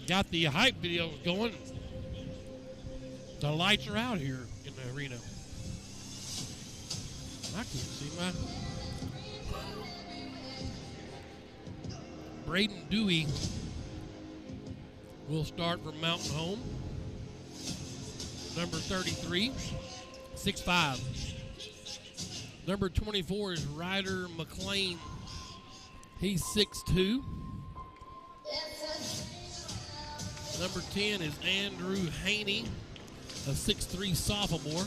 got the hype videos going. The lights are out here in the arena. I can't see my. Braden Dewey will start for Mountain Home. Number 33, 6'5". Number 24 is Ryder McLean. He's 6'2". Number 10 is Andrew Haney, a 6'3" sophomore.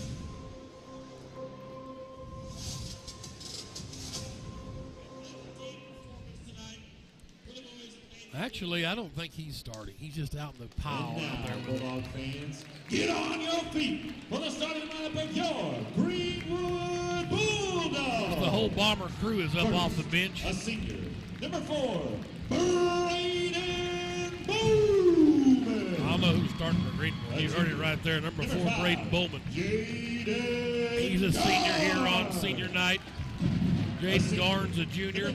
Actually, I don't think he's starting. He's just out in the pile out there. Bulldogs fans, get on your feet for the starting lineup of your Greenwood Bulldogs. The whole Bomber crew is up off the bench. A senior, number 4, Braden Bowman. I don't know who's starting for Greenwood. You heard it right there. Number 4, Braden Bowman. He's a senior here on senior night. Jaden Garnes, a junior.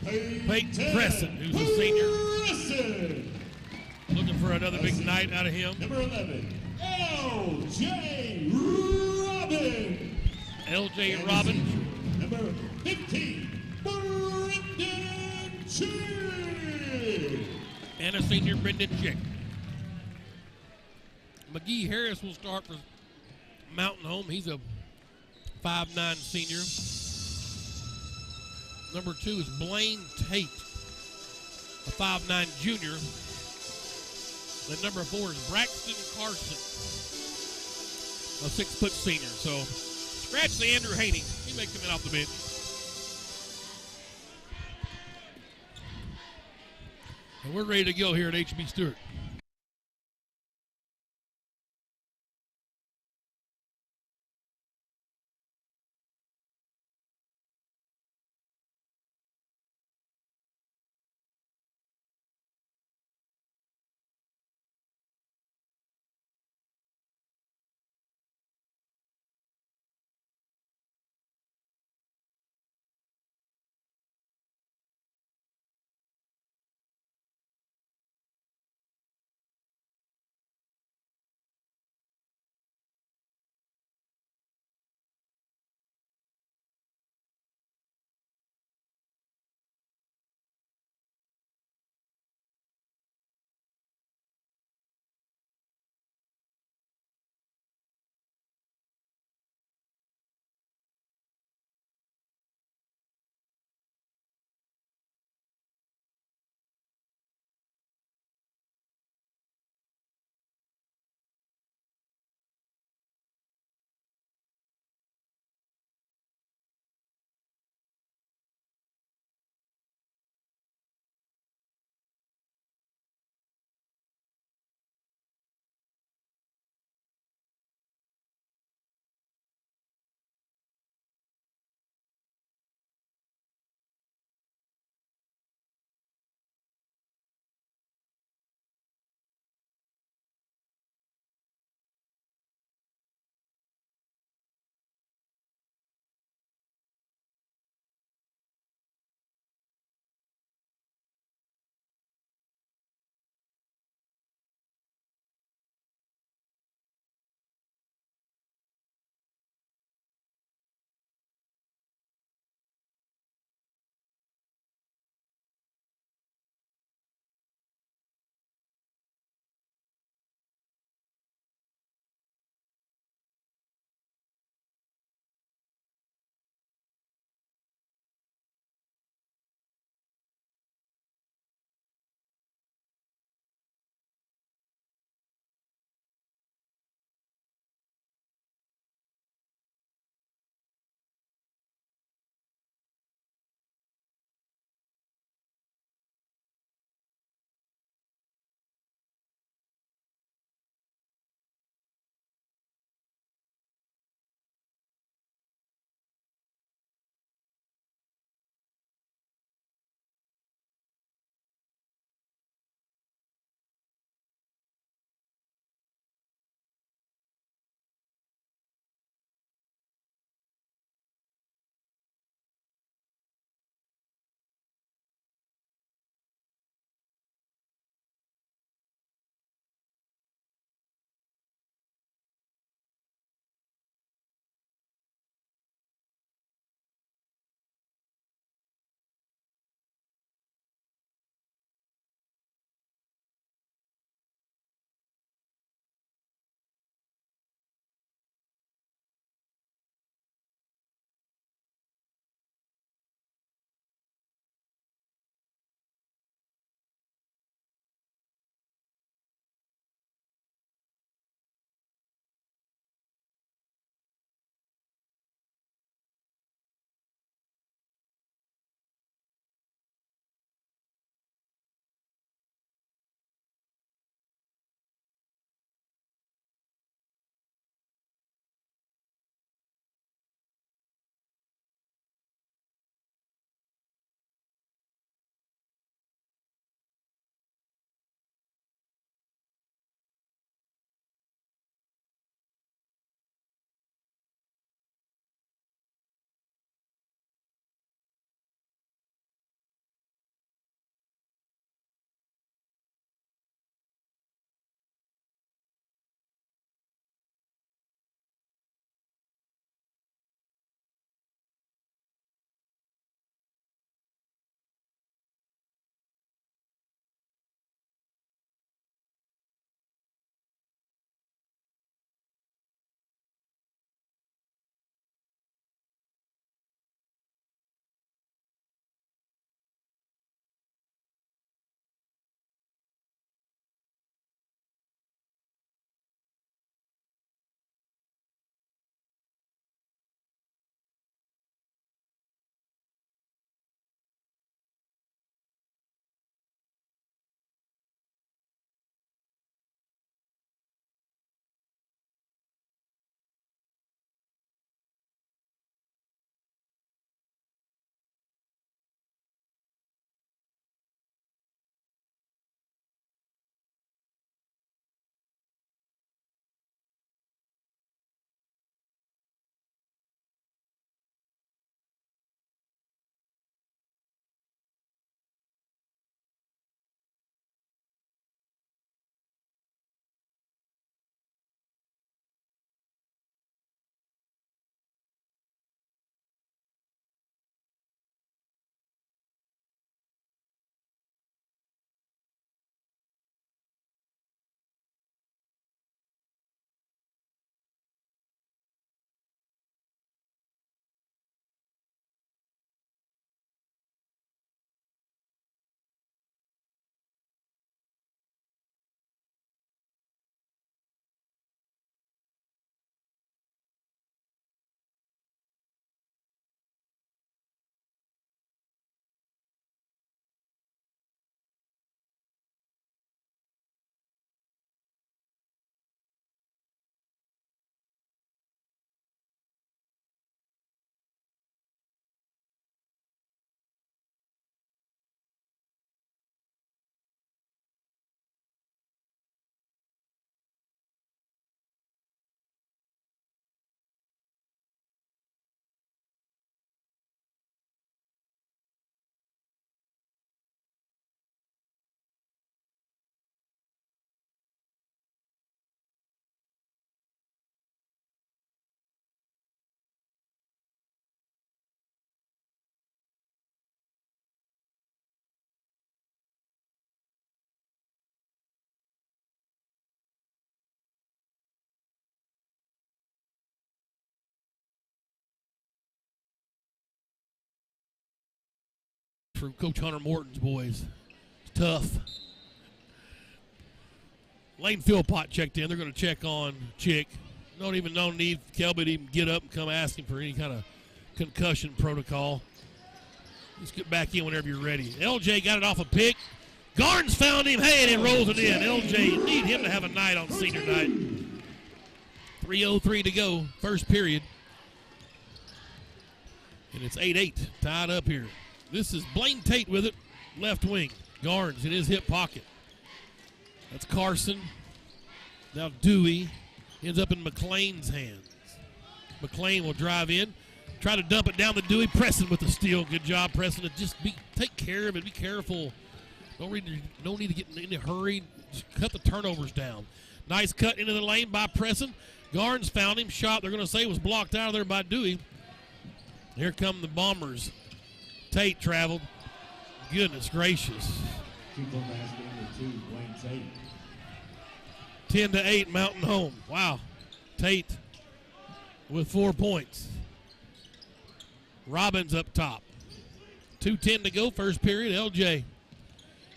Peyton Preston, who's a senior. Looking for another big night out of him. Number 11, L.J. Robin. L.J. Robin. Number 15, Brendan Chick. And a senior, Brendan Chick. McGee Harris will start for Mountain Home. He's a 5'9" senior. Number 2 is Blaine Tate, a 5'9" junior. Then number 4 is Braxton Carson, a 6' senior. So scratch the Andrew Haney. He may come in off the bench. And we're ready to go here at H.B. Stewart. for Coach Hunter Morton's boys. It's tough. Lane Philpott checked in. They're going to check on Chick. No need Kelby to even get up and come asking for any kind of concussion protocol. Just get back in whenever you're ready. LJ got it off a pick. Garnes found him. Hey, and it rolls it in. LJ, need him to have a night on senior night. 3:03 to go, first period. And it's 8-8, tied up here. This is Blaine Tate with it, left wing. Garnes in his hip pocket. That's Carson. Now Dewey ends up in McLean's hands. McLean will drive in, try to dump it down to Dewey. Preston with the steal. Good job, Preston. Just take care of it. Be careful. No need to get in a hurry. Just cut the turnovers down. Nice cut into the lane by Preston. Garnes found him. Shot, they're going to say, was blocked out of there by Dewey. Here come the Bombers. Tate traveled. Goodness gracious. 10-8, Mountain Home. Wow. Tate with 4 points. Robbins up top. 2:10 to go, first period. LJ.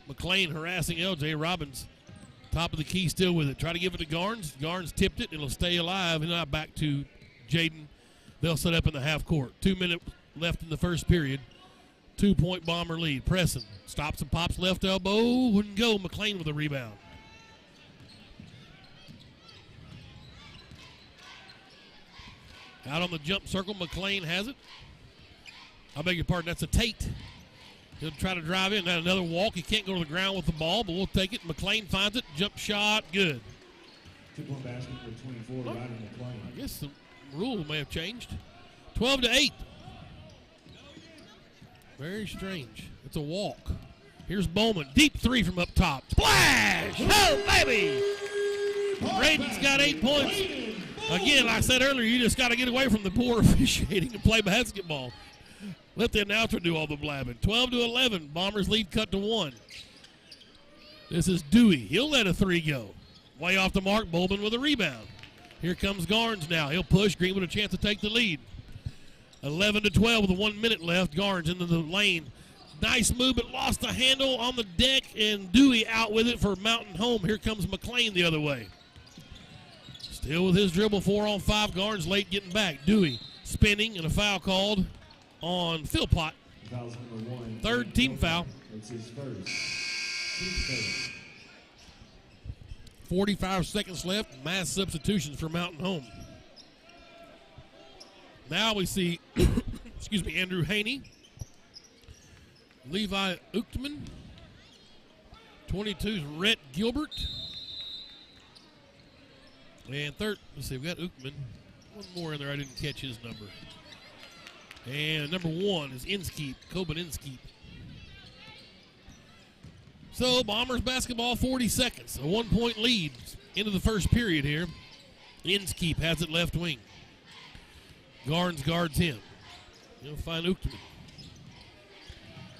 McLean harassing LJ. Robbins, top of the key, still with it. Try to give it to Garnes. Garnes tipped it. It'll stay alive. And now back to Jaden. They'll set up in the half court. 2 minutes left in the first period. 2-point Bomber lead. Preston stops and pops left elbow. Wouldn't go. McLean with a rebound. Out on the jump circle, McLean has it. I beg your pardon, that's a Tate. He'll try to drive in. Now another walk. He can't go to the ground with the ball, but we'll take it. McLean finds it. Jump shot. Good. 2-point basket for 24, Ryder McLean. I guess the rule may have changed. 12-8. Very strange. It's a walk. Here's Bowman. Deep three from up top. Splash! Oh, baby! Braden's got 8 points. Again, like I said earlier, you just got to get away from the poor officiating and play basketball. Let the announcer do all the blabbing. 12-11. Bombers lead cut to 1. This is Dewey. He'll let a three go. Way off the mark. Bowman with a rebound. Here comes Garnes now. He'll push. Greenwood a chance to take the lead. 11-12 with 1 minute left. Garnes into the lane. Nice move, but lost the handle on the deck, and Dewey out with it for Mountain Home. Here comes McLean the other way. Still with his dribble, 4-on-5. Garnes late getting back. Dewey spinning, and a foul called on Philpott. Third team foul. It's his first. Team foul. 45 seconds left. Mass substitutions for Mountain Home. Now we see, Andrew Haney, Levi Uchtman, 22's Rhett Gilbert, and third, let's see, we got Uchtman. One more in there, I didn't catch his number. And number 1 is Inskeep, Coben Inskeep. So, Bombers basketball, 40 seconds. A 1-point lead into the first period here. Inskeep has it left wing. Garnes guards him. He'll find Uchtman.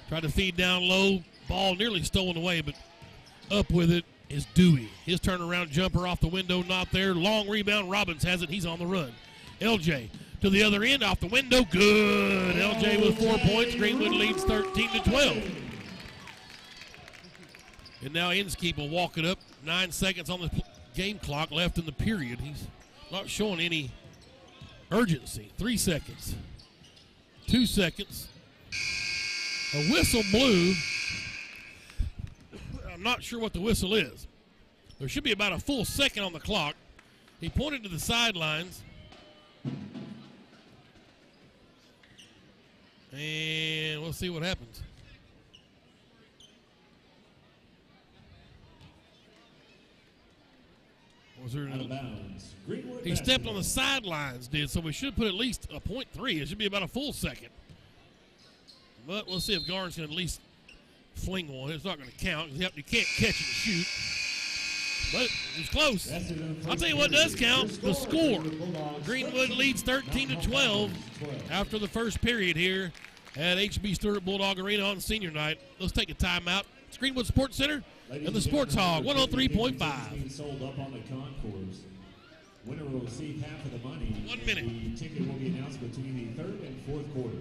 Try to feed down low. Ball nearly stolen away, but up with it is Dewey. His turnaround jumper off the window, not there. Long rebound. Robbins has it. He's on the run. LJ to the other end, off the window. Good. LJ with 4 points. Greenwood leads 13-12. And now Inskeep will walk it up. 9 seconds on the game clock left in the period. He's not showing any urgency. 3 seconds. 2 seconds. A whistle blew. I'm not sure what the whistle is. There should be about a full second on the clock. He pointed to the sidelines. And we'll see what happens. Was there Out of bounds. Greenwood he stepped on the sidelines, did, so we should put at least a .3. It should be about a full second. But we'll see if Garnes can at least fling one. It's not going to count. You can't catch and shoot. But it's close. I'll tell you what does count, the score. Greenwood leads 13-12 after the first period here at HB Stewart Bulldog Arena on senior night. Let's take a timeout. It's Greenwood Sports Center and the Sports Hog, 103.5. Sold up on the concourse. Winner will receive half of the money. 1 minute. The ticket will be announced between the third and fourth quarter.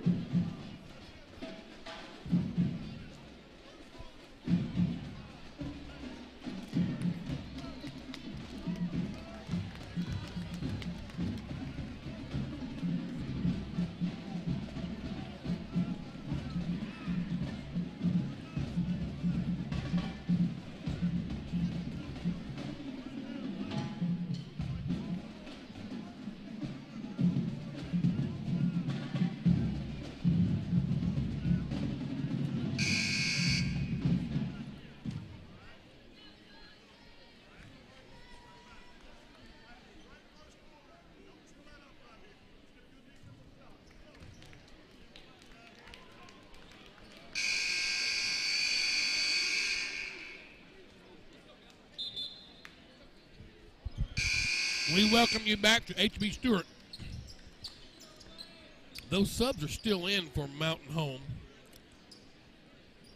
We welcome you back to H.B. Stewart. Those subs are still in for Mountain Home.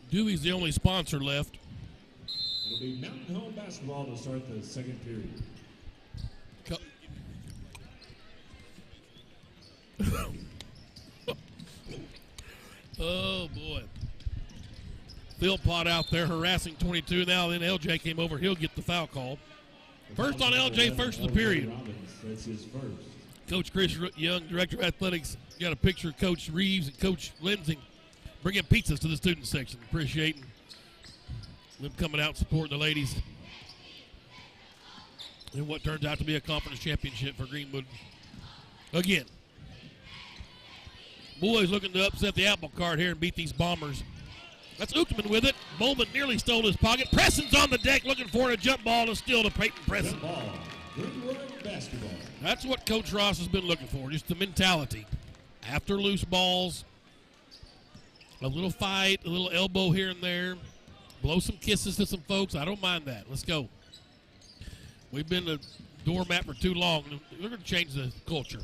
Dewey's the only sponsor left. It'll be Mountain Home basketball to start the second period. Oh, boy. Philpott out there harassing 22. Now then LJ came over. He'll get the foul call. First on LJ, first of the period. That's his first. Coach Chris Young, Director of Athletics, got a picture of Coach Reeves and Coach Lindsay bringing pizzas to the student section. Appreciating them coming out and supporting the ladies in what turns out to be a conference championship for Greenwood. Again, boys looking to upset the apple cart here and beat these Bombers. That's Uchtman with it. Bowman nearly stole his pocket. Preston's on the deck looking for a jump ball to steal to Peyton Preston. Jump ball. Greenwood basketball. That's what Coach Ross has been looking for, just the mentality. After loose balls, a little fight, a little elbow here and there, blow some kisses to some folks. I don't mind that. Let's go. We've been a doormat for too long. We're going to change the culture.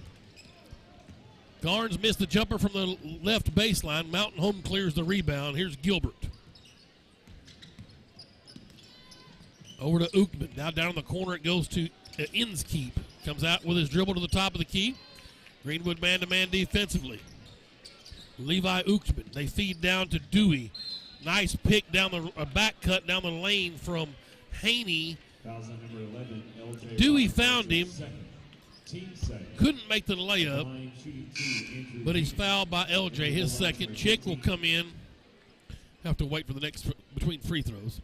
Garnes missed the jumper from the left baseline. Mountain Home clears the rebound. Here's Gilbert. Over to Uchtman. Now down in the corner it goes to Inskeep. Comes out with his dribble to the top of the key. Greenwood man-to-man defensively. Levi Uchtman. They feed down to Dewey. Nice pick down the back cut down the lane from Haney. Dewey found him. Couldn't make the layup, but he's fouled by LJ. His second. Chick will come in. Have to wait for the next between free throws.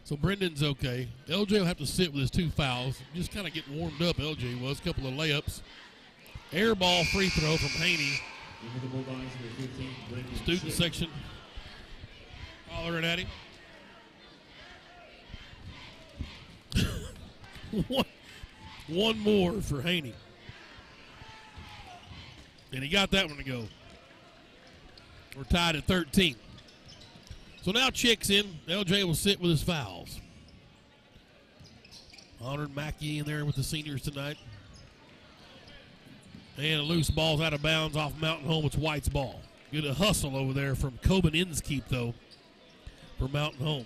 So Brendan's okay. LJ will have to sit with his 2 fouls. Just kind of get warmed up, LJ was. A couple of layups. Air ball free throw from Haney. Student section hollering at him. One more for Haney. And he got that one to go. We're tied at 13. So now Chick's in. LJ will sit with his fouls. Honored Mackey in there with the seniors tonight. And a loose ball's out of bounds off Mountain Home. It's White's ball. Good a hustle over there from Coben Inskeep, though, for Mountain Home.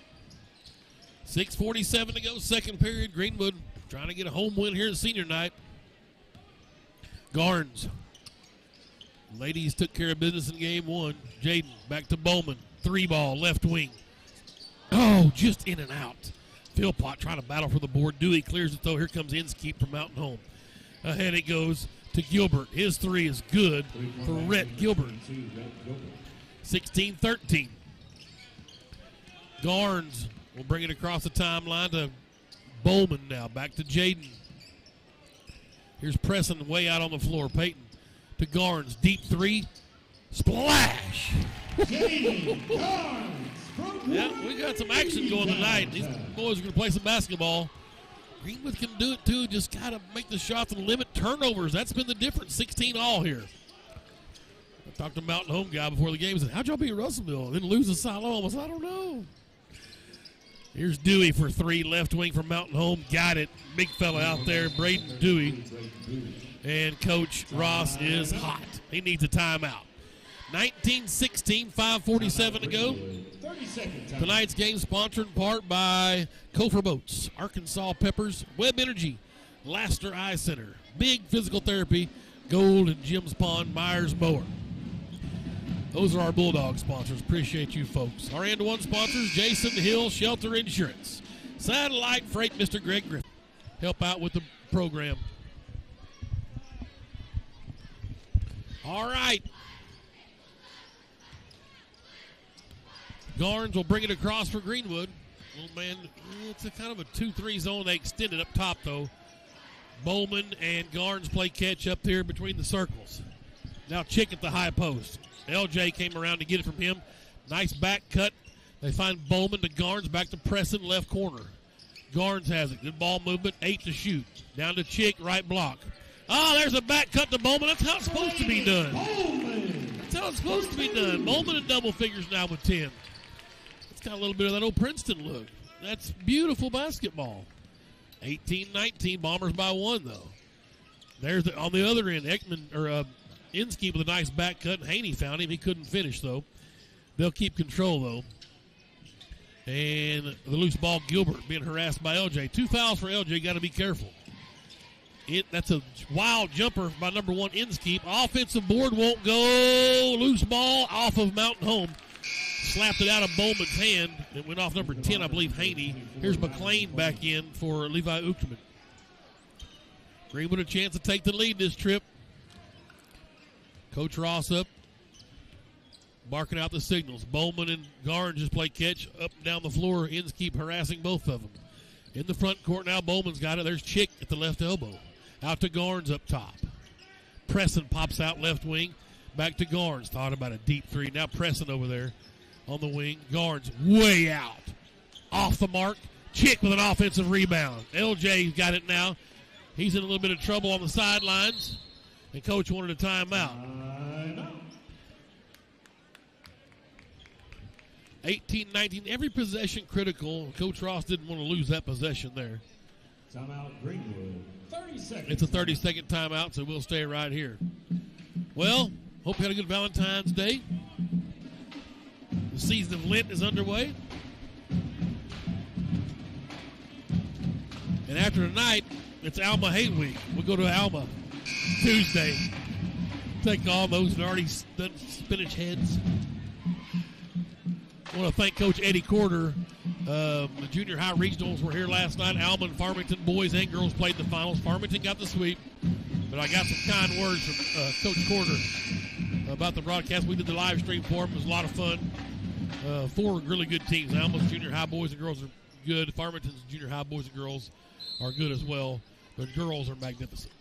6:47 to go, second period. Greenwood trying to get a home win here at senior night. Garnes. Ladies took care of business in game one. Jaden back to Bowman. 3-ball, left wing. Oh, just in and out. Philpott trying to battle for the board. Dewey clears it, though. Here comes Inskeep from Mountain Home. Ahead it goes to Gilbert. His 3 is good for Rhett Gilbert. 16-13. Garnes will bring it across the timeline to Bowman now. Back to Jaden. Here's Preston way out on the floor. Peyton to Garnes. Deep 3. Splash! Yeah, we got some action going tonight. These boys are going to play some basketball. Greenwood can do it too. Just got to make the shots and limit turnovers. That's been the difference. 16 all here. I talked to a Mountain Home guy before the game. He said, how'd y'all beat Russellville and then lose to Siloam? I said, I don't know. Here's Dewey for 3, left wing from Mountain Home. Got it. Big fella out there, Braden Dewey. And Coach Ross is hot. He needs a timeout. 19-16, 5:47 to go. Tonight's game sponsored in part by Kofor Boats, Arkansas Peppers, Web Energy, Laster Eye Center, Big Physical Therapy, Gold and Jim's Pond, Myers Mower. Those are our Bulldogs sponsors. Appreciate you folks. Our end one sponsors, Jason Hill Shelter Insurance, Satellite Freight, Mr. Greg Griffin. Help out with the program. All right. Garnes will bring it across for Greenwood. Oh, man, it's a kind of a 2-3 zone. They extend it up top, though. Bowman and Garnes play catch up there between the circles. Now Chick at the high post. LJ came around to get it from him. Nice back cut. They find Bowman to Garnes, back to Preston, left corner. Garnes has it. Good ball movement, 8 to shoot. Down to Chick, right block. Oh, there's a back cut to Bowman. That's how it's supposed to be done. That's how it's supposed to be done. Bowman in double figures now with 10. It's got a little bit of that old Princeton look. That's beautiful basketball. 18-19, Bombers by 1, though. There's on the other end, Inskeep with a nice back cut. Haney found him. He couldn't finish, though. They'll keep control, though. And the loose ball, Gilbert being harassed by LJ. 2 fouls for LJ. Got to be careful. That's a wild jumper by number 1, Inskeep. Offensive board won't go. Loose ball off of Mountain Home. Slapped it out of Bowman's hand. It went off number 10, I believe, Haney. Here's McLean back in for Levi Uchtman. Greenwood a chance to take the lead this trip. Coach Ross up, barking out the signals. Bowman and Garn just play catch up and down the floor. Inskeep harassing both of them. In the front court now, Bowman's got it. There's Chick at the left elbow. Out to Garns up top. Preston pops out left wing. Back to Garns. Thought about a deep three. Now Preston over there on the wing. Garns way out. Off the mark. Chick with an offensive rebound. LJ's got it now. He's in a little bit of trouble on the sidelines. And Coach wanted a timeout. 18-19. Every possession critical. Coach Ross didn't want to lose that possession there. Timeout, Greenwood. 30 seconds. It's a 30-second timeout, so we'll stay right here. Well, hope you had a good Valentine's Day. The season of Lent is underway. And after tonight, it's Alma Hate Week. We'll go to Alma Tuesday. Take all those that already done spinach heads. I want to thank Coach Eddie Corder. The junior high regionals were here last night. Alma and Farmington boys and girls played the finals. Farmington got the sweep. But I got some kind words from Coach Corder about the broadcast. We did the live stream for him. It was a lot of fun. 4 really good teams. Alma's junior high boys and girls are good. Farmington's junior high boys and girls are good as well. The girls are magnificent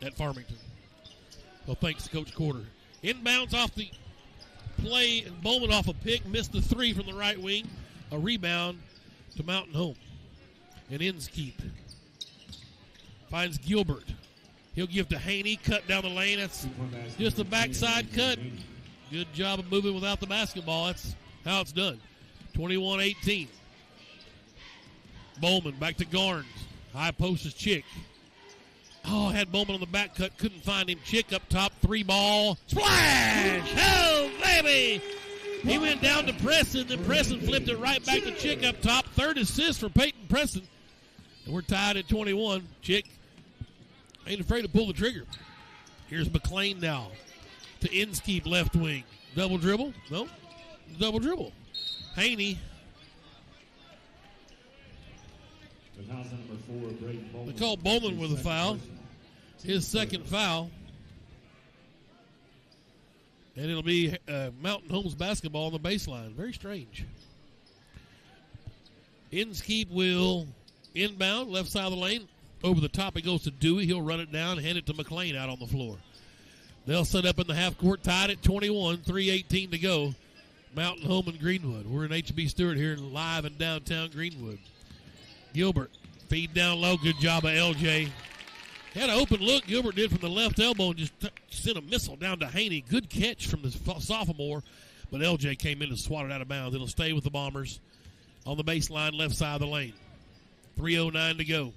at Farmington. So thanks to Coach Corder. Inbounds off the play, and Bowman off a pick, missed the 3 from the right wing. A rebound to Mountain Home. And Inskeep finds Gilbert. He'll give to Haney, cut down the lane. That's just a backside cut. Good job of moving without the basketball. That's how it's done. 21-18. Bowman back to Garns. High post is Chick. Oh, had Bowman on the back cut. Couldn't find him. Chick up top. 3-ball. Splash! Oh, baby! He went down to Preston. Then Preston flipped it right back to Chick up top. 3rd assist for Peyton Preston. And we're tied at 21. Chick ain't afraid to pull the trigger. Here's McLean now to Inskeep left wing. Double dribble? No. Double dribble. Haney. They call Bowman with a foul. His second foul. And it'll be Mountain Home's basketball on the baseline. Very strange. Inskeep will inbound, left side of the lane. Over the top, it goes to Dewey. He'll run it down, hand it to McLean out on the floor. They'll set up in the half court, tied at 21, 3:18 to go. Mountain Home and Greenwood. We're in H.B. Stewart here live in downtown Greenwood. Gilbert, feed down low. Good job of LJ. Had an open look, Gilbert did from the left elbow and just sent a missile down to Haney. Good catch from the sophomore, but LJ came in and swatted out of bounds. It'll stay with the Bombers on the baseline, left side of the lane. 3:09 to go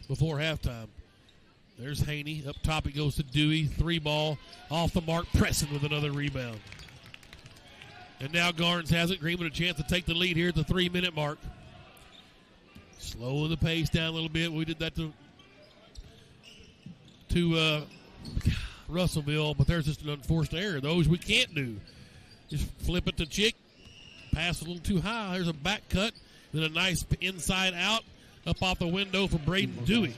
before halftime. There's Haney. Up top, it goes to Dewey. 3-ball off the mark. Preston with another rebound. And now Garns has it. Greenwood a chance to take the lead here at the 3-minute mark. Slowing the pace down a little bit. We did that to Russellville, but there's just an unforced error. Those we can't do. Just flip it to Chick. Pass a little too high. There's a back cut. Then a nice inside out up off the window for Braden Dewey.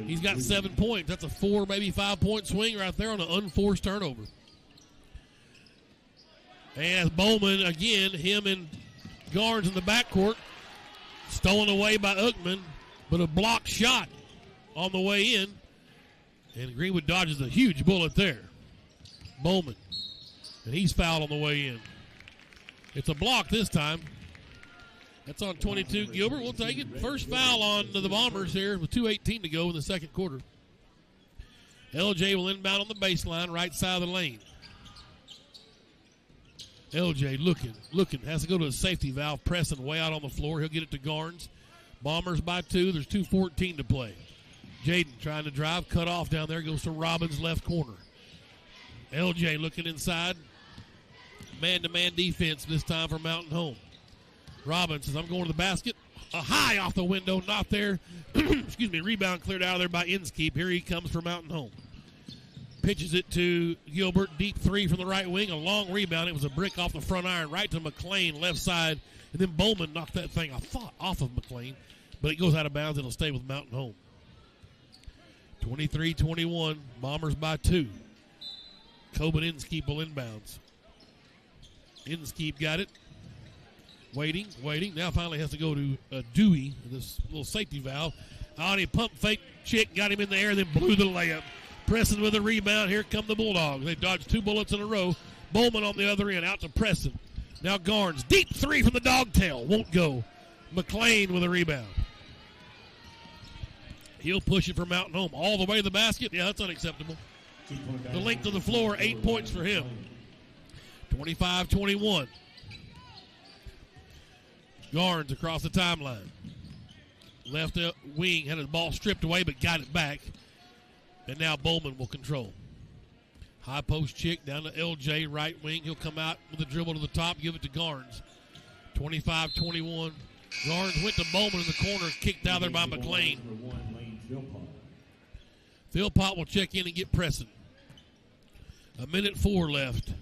He's got 7 points. That's a 4, maybe 5-point swing right there on an unforced turnover. And Bowman, again, him and Garns in the backcourt. Stolen away by Uchtman, but a blocked shot on the way in. And Greenwood dodges a huge bullet there. Bowman. And he's fouled on the way in. It's a block this time. That's on 22. Gilbert will take it. First foul on the Bombers here with 2:18 to go in the second quarter. LJ will inbound on the baseline, right side of the lane. LJ looking. Has to go to a safety valve. Preston way out on the floor. He'll get it to Garns. Bombers by 2. There's 2:14 to play. Jaden trying to drive, cut off down there, goes to Robbins' left corner. LJ looking inside. Man-to-man defense this time for Mountain Home. Robbins says, I'm going to the basket. A high off the window, not there. Excuse me, rebound cleared out of there by Inskeep. Here he comes for Mountain Home. Pitches it to Gilbert, deep three from the right wing, a long rebound. It was a brick off the front iron, right to McLean, left side. And then Bowman knocked that thing off of McLean, but it goes out of bounds. It'll stay with Mountain Home. 23-21, Bombers by 2. Coben Inskeep will inbounds. Inskeep got it. Waiting. Now finally has to go to Dewey, this little safety valve. He pump fake Chick, got him in the air, then blew the layup. Preston with a rebound. Here come the Bulldogs. They dodged 2 bullets in a row. Bowman on the other end, out to Preston. Now Garnes, deep three from the dogtail. Won't go. McLean with a rebound. He'll push it for Mountain Home. All the way to the basket. Yeah, that's unacceptable. The length of the floor, 8 points for him. 25-21. Garnes across the timeline. Left wing had his ball stripped away but got it back. And now Bowman will control. High post Chick down to LJ, right wing. He'll come out with a dribble to the top, give it to Garnes. 25-21. Garnes went to Bowman in the corner, kicked out there by McLean. Philpott will check in and get Preston. 1:04 left.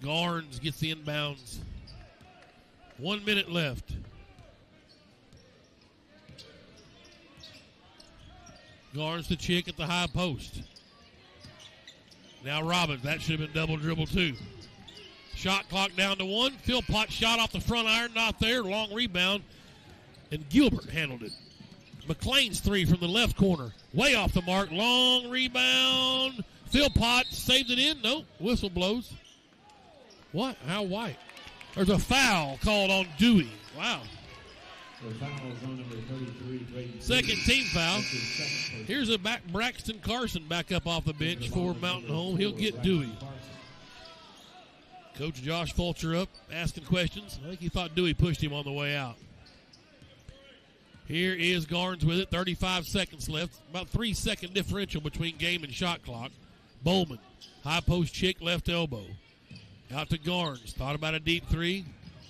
Garnes gets the inbounds. 1 minute left. Garnes to Chick at the high post. Now Robbins. That should have been double dribble too. Shot clock down to 1. Philpott shot off the front iron. Not there. Long rebound. And Gilbert handled it. McLean's three from the left corner. Way off the mark. Long rebound. Philpott saves it in. Nope. Whistle blows. What? How white? There's a foul called on Dewey. Wow. Second team foul. Here's a Braxton Carson back up off the bench for Mountain Home. He'll get Dewey. Coach Josh Fulcher up asking questions. I think he thought Dewey pushed him on the way out. Here is Garnes with it. 35 seconds left. About 3 second differential between game and shot clock. Bowman. High post Chick, left elbow. Out to Garnes. Thought about a deep three.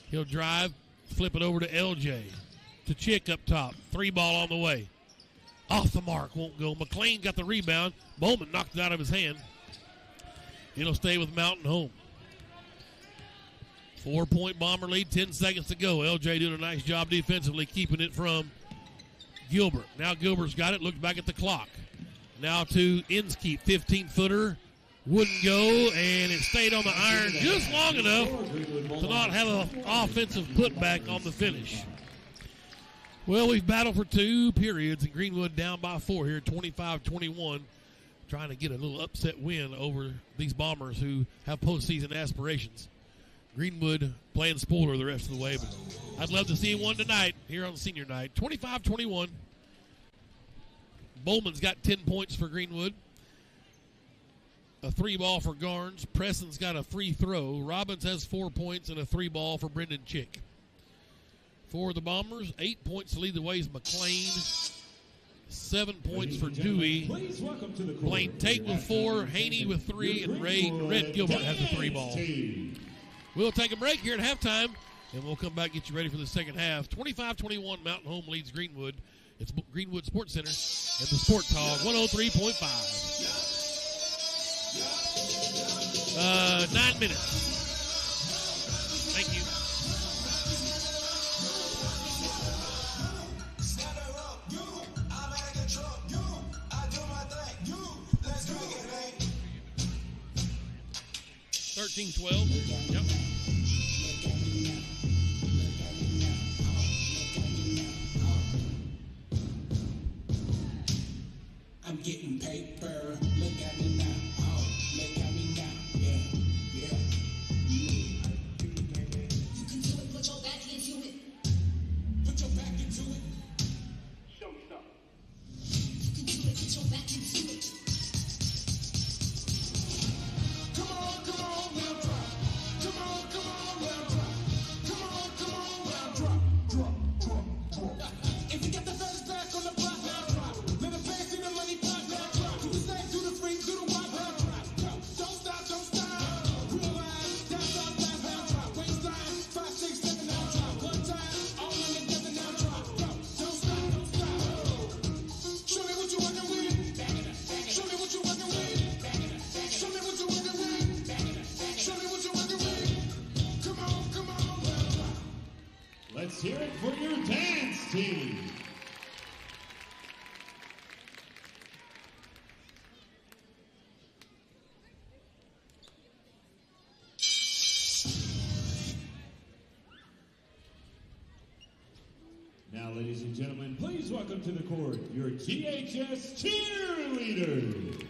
He'll drive. Flip it over to LJ. To Chick up top. 3 ball on the way. Off the mark. Won't go. McLean got the rebound. Bowman knocked it out of his hand. It'll stay with Mountain Home. 4-point Bomber lead. 10 seconds to go. LJ doing a nice job defensively keeping it from Gilbert. Now Gilbert's got it. Looks back at the clock. Now to Inskeep. 15-footer. Wouldn't go, and it stayed on the iron just long enough to not have an offensive putback on the finish. Well, we've battled for 2 periods, and Greenwood down by 4 here, 25-21, trying to get a little upset win over these Bombers who have postseason aspirations. Greenwood playing spoiler the rest of the way, but I'd love to see one tonight here on senior night. 25-21. Bowman's got 10 points for Greenwood. A 3-ball for Garnes. Preston's got a free throw. Robbins has 4 points and a 3-ball for Brendan Chick. For the Bombers, 8 points to lead the way is McLean. 7 points for Dewey. Blaine Tate with 4, Haney with 3, and Red Gilbert has a 3-ball. We'll take a break here at halftime, and we'll come back and get you ready for the second half. 25-21, Mountain Home leads Greenwood. It's Greenwood Sports Center and the Sports Hog, 103.5. 9 minutes. Thank you. $13-12. Yep. I'm getting paper. Look at me now. Oh, look at me now. Yeah, yeah. You can do it. Put your back into it. Put your back into it. Show me something. You can do it. Put your back into it. Come on, now, come on. hear it for your dance team. Now, ladies and gentlemen, please welcome to the court your GHS cheerleaders.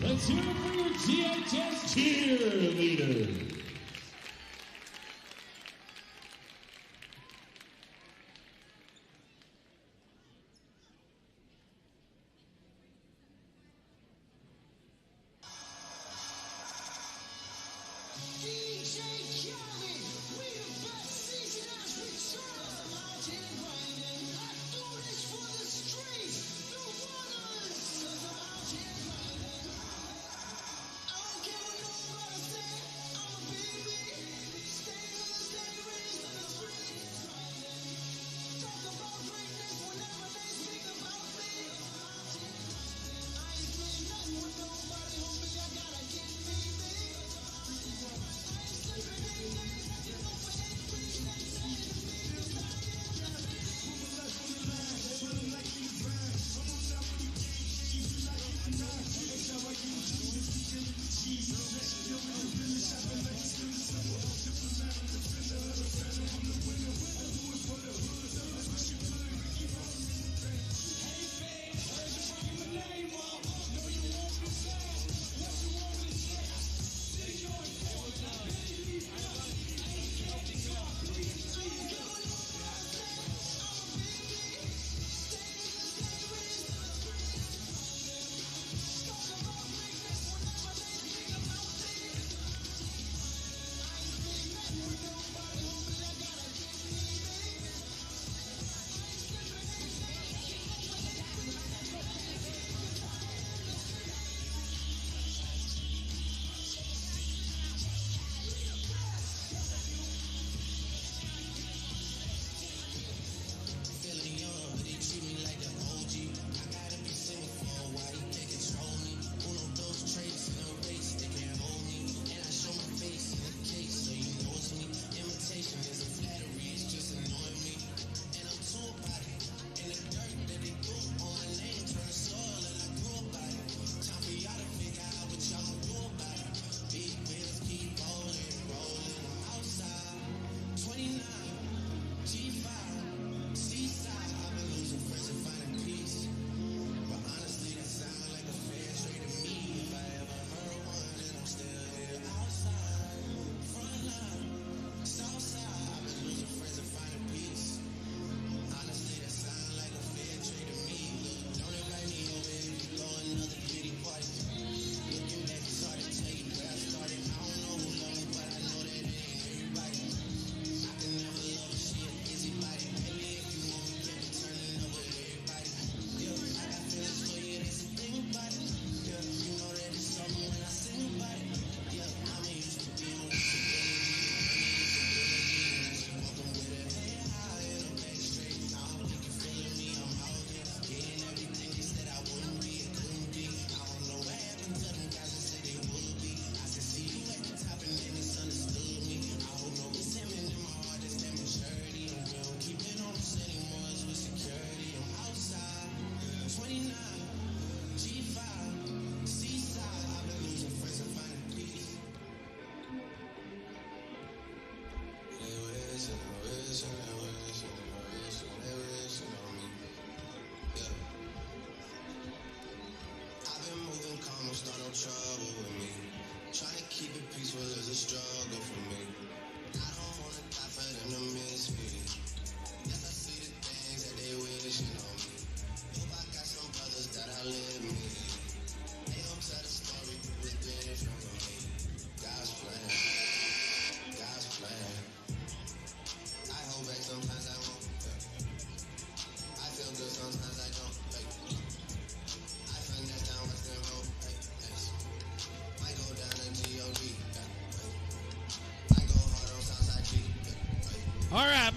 Let's hear it for your GHS cheerleaders.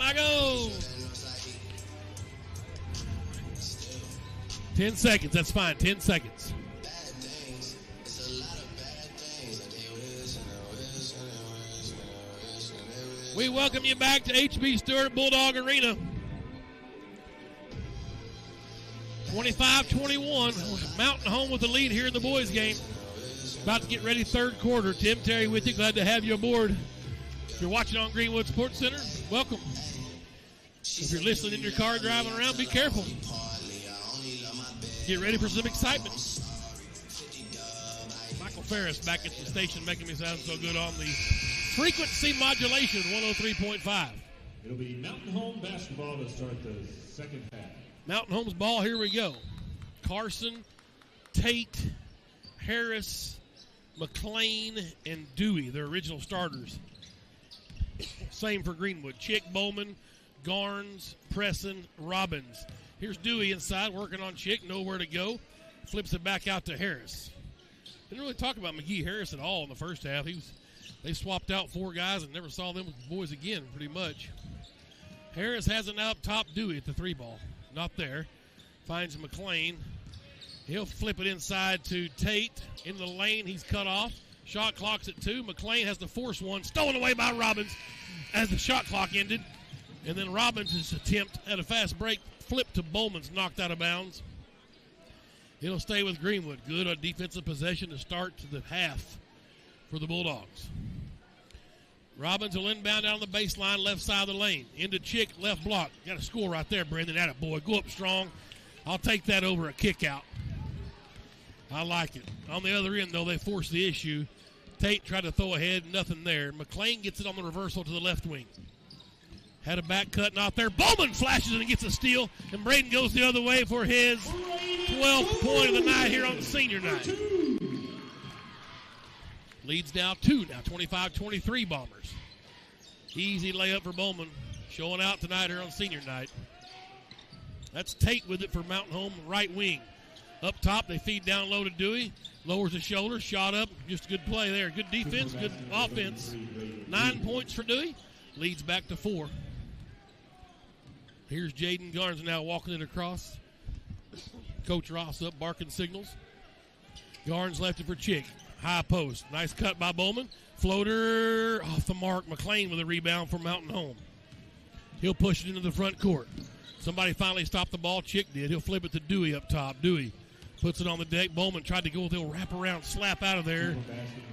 I go. 10 seconds. That's fine. 10 seconds. We welcome you back to H.B. Stewart Bulldog Arena. 25-21. Mountain Home with the lead here in the boys' game. About to get ready third quarter. Tim Terry with you. Glad to have you aboard. If you're watching on Greenwood Sports Center, welcome. If you're listening in your car driving around, be careful. Get ready for some excitement. Michael Ferris back at the station making me sound so good on the frequency modulation, 103.5. It'll be Mountain Home basketball to start the second half. Mountain Home's ball, here we go. Carson, Tate, Harris, McLean, and Dewey, their original starters. Same for Greenwood. Chick, Bowman, Garnes, Presson, Robbins. Here's Dewey inside, working on Chick, nowhere to go. Flips it back out to Harris. Didn't really talk about McGee Harris at all in the first half. They swapped out 4 guys and never saw them boys again, pretty much. Harris has it now up top. Dewey at the 3 ball. Not there. Finds McLean. He'll flip it inside to Tate. Into the lane, he's cut off. Shot clock's at 2. McLean has to force one. Stolen away by Robbins as the shot clock ended. And then Robbins' attempt at a fast break flipped to Bowman's, knocked out of bounds. It'll stay with Greenwood. Good on defensive possession to start to the half for the Bulldogs. Robbins will inbound down the baseline, left side of the lane. Into Chick, left block. Got a score right there, Brendan. Atta boy. Go up strong. I'll take that over a kick out. I like it. On the other end, though, they forced the issue. Tate tried to throw ahead. Nothing there. McLean gets it on the reversal to the left wing. Had a back cut, not there. Bowman flashes and gets a steal. And Braden goes the other way for his 12th point of the night here on the senior night. Leads now 2, 25-23 Bombers. Easy layup for Bowman. Showing out tonight here on senior night. That's Tate with it for Mountain Home, right wing. Up top, they feed down low to Dewey. Lowers the shoulder, shot up. Just a good play there. Good defense, good offense. 9 points for Dewey. Leads back to 4. Here's Jaden Garnes now walking it across. Coach Ross up, barking signals. Garnes left it for Chick. High post. Nice cut by Bowman. Floater off the mark. McLean with a rebound for Mountain Home. He'll push it into the front court. Somebody finally stopped the ball. Chick did. He'll flip it to Dewey up top. Dewey puts it on the deck. Bowman tried to go with a wraparound slap out of there.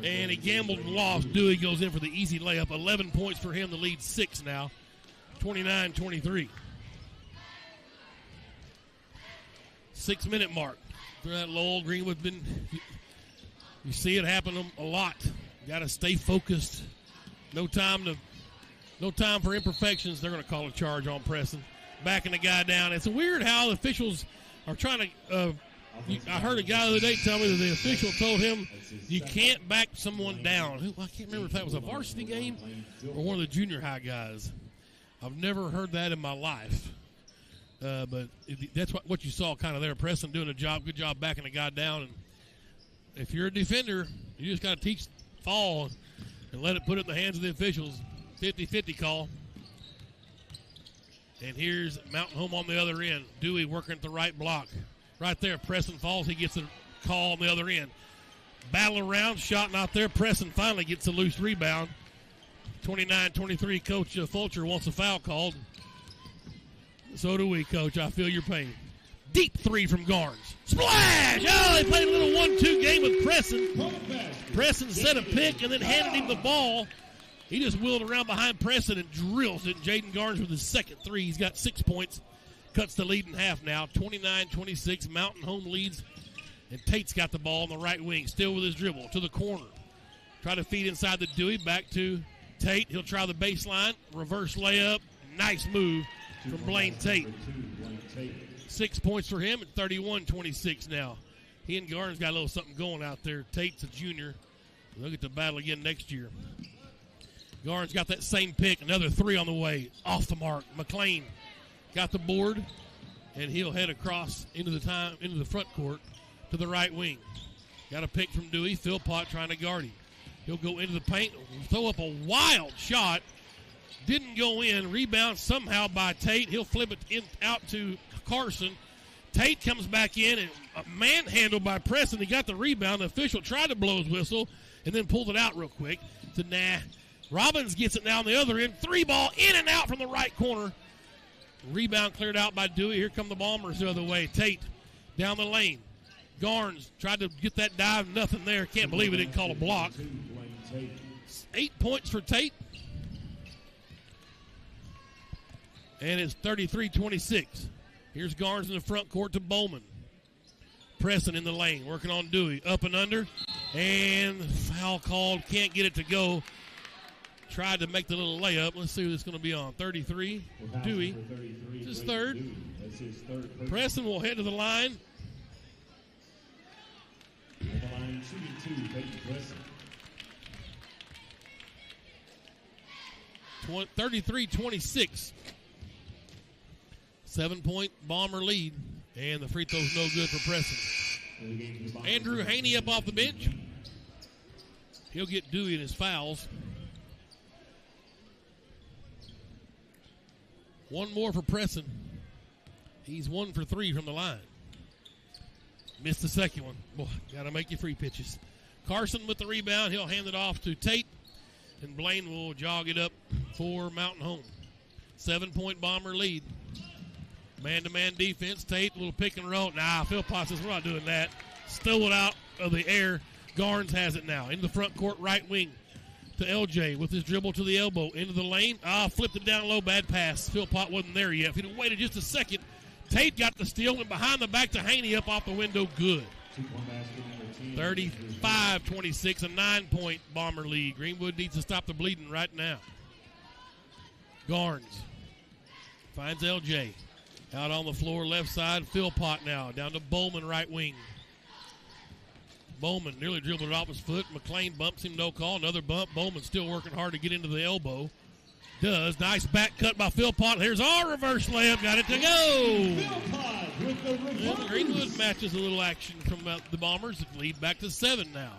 And he gambled and lost. Dewey goes in for the easy layup. 11 points for him. The lead 6 now. 29-23. 6-minute mark. For that Lowell, Greenwood been... You see it happen a lot. Got to stay focused. No time for imperfections. They're going to call a charge on Preston. Backing the guy down. It's weird how the officials are trying to I heard a guy the other day tell me that the official told him you can't back someone down. I can't remember if that was a varsity game or one of the junior high guys. I've never heard that in my life. But that's what you saw kind of there. Preston doing good job backing the guy down. And if you're a defender, you just got to teach fall and let it put it in the hands of the officials. 50-50 call. And here's Mountain Home on the other end. Dewey working at the right block. Right there, Preston falls. He gets a call on the other end. Battle around, shot not there. Preston finally gets a loose rebound. 29-23, Coach Fulcher wants a foul called. So do we, Coach. I feel your pain. Deep 3 from Garnes. Splash! Oh, they played a little 1-2 game with Preston. Preston set a pick and then handed him the ball. He just wheeled around behind Preston and drills it. Jaden Garnes with his second 3. He's got 6 points. Cuts the lead in half now. 29-26. Mountain Home leads. And Tate's got the ball on the right wing. Still with his dribble. To the corner. Try to feed inside the Dewey. Back to Tate. He'll try the baseline. Reverse layup. Nice move from Blaine Tate. 6 points for him at 31-26 now. He and Garnes got a little something going out there. Tate's a junior. They'll get to battle again next year. Garnes got that same pick. Another 3 on the way. Off the mark. McLean got the board, and he'll head across into the front court to the right wing. Got a pick from Dewey. Philpott trying to guard him. He'll go into the paint, throw up a wild shot, Didn't go in. Rebound somehow by Tate. He'll flip it out to Carson. Tate comes back in and manhandled by Preston. He got the rebound. The official tried to blow his whistle and then pulled it out real quick. Said, nah. Robbins gets it down the other end. 3-ball in and out from the right corner. Rebound cleared out by Dewey. Here come the Bombers the other way. Tate down the lane. Garnes tried to get that dive. Nothing there. Can't believe it didn't call a block. 8 points for Tate. And it's 33-26. Here's Garnes in the front court to Bowman. Pressing in the lane. Working on Dewey. Up and under. And foul called. Can't get it to go. Tried to make the little layup. Let's see who it's going to be on. 33. Dewey. It's his third. Preston will head to the line. 33-26. 7-point Bomber lead. And the free throw's no good for Preston. Andrew Haney up off the bench. He'll get Dewey in his fouls. One more for Preston. He's 1 for 3 from the line. Missed the second one. Boy, got to make you free pitches. Carson with the rebound. He'll hand it off to Tate. And Blaine will jog it up for Mountain Home. 7-point Bomber lead. Man-to-man defense. Tate, a little pick and roll. Nah, Philpott says we're not doing that. Stole it out of the air. Garnes has it now. In the front court, right wing to LJ with his dribble to the elbow. Into the lane. Flipped it down low. Bad pass. Philpott wasn't there yet. If he'd have waited just a second, Tate got the steal. Went behind the back to Haney up off the window. Good. 35-26, a 9-point Bomber lead. Greenwood needs to stop the bleeding right now. Garnes finds LJ. Out on the floor, left side. Philpott now. Down to Bowman, right wing. Bowman nearly dribbled it off his foot. McLean bumps him, no call. Another bump. Bowman still working hard to get into the elbow. Does. Nice back cut by Philpott. Here's our reverse layup. Got it to go. And Greenwood matches a little action from the Bombers. Lead back to 7 now.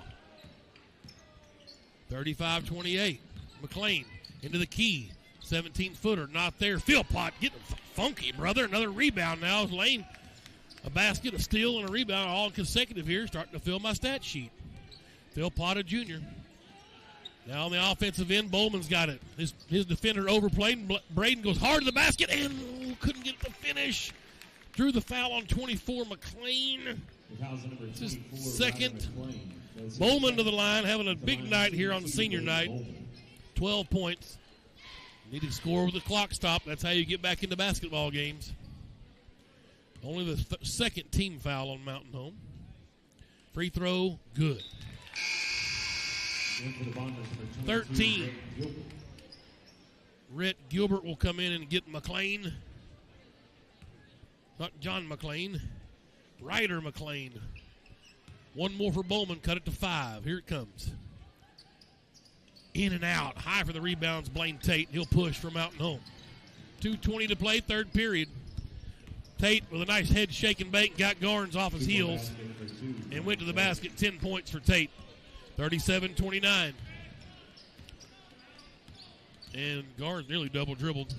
35-28. McLean into the key. 17-footer. Not there. Philpott getting funky, brother. Another rebound now. Lane, a basket, a steal, and a rebound all consecutive here. Starting to fill my stat sheet. Philpott, a junior. Now on the offensive end, Bowman's got it. His defender overplayed. Braden goes hard to the basket and couldn't get the finish. Drew the foul on 24, McLean. His second. Bowman to the line, having a big night here on the senior night. 12 points. Need to score with the clock stop. That's how you get back into basketball games. Only the second team foul on Mountain Home. Free throw, good. 13. Rhett Gilbert will come in and get McLean. Not John McLean. Ryder McLean. One more for Bowman. Cut it to 5. Here it comes. In and out. High for the rebounds, Blaine Tate. He'll push for Mountain Home. 2:20 to play, third period. Tate with a nice head shake and bake. Got Garnes off his heels and went to the basket. 10 points for Tate. 37-29. And Garnes nearly double dribbled.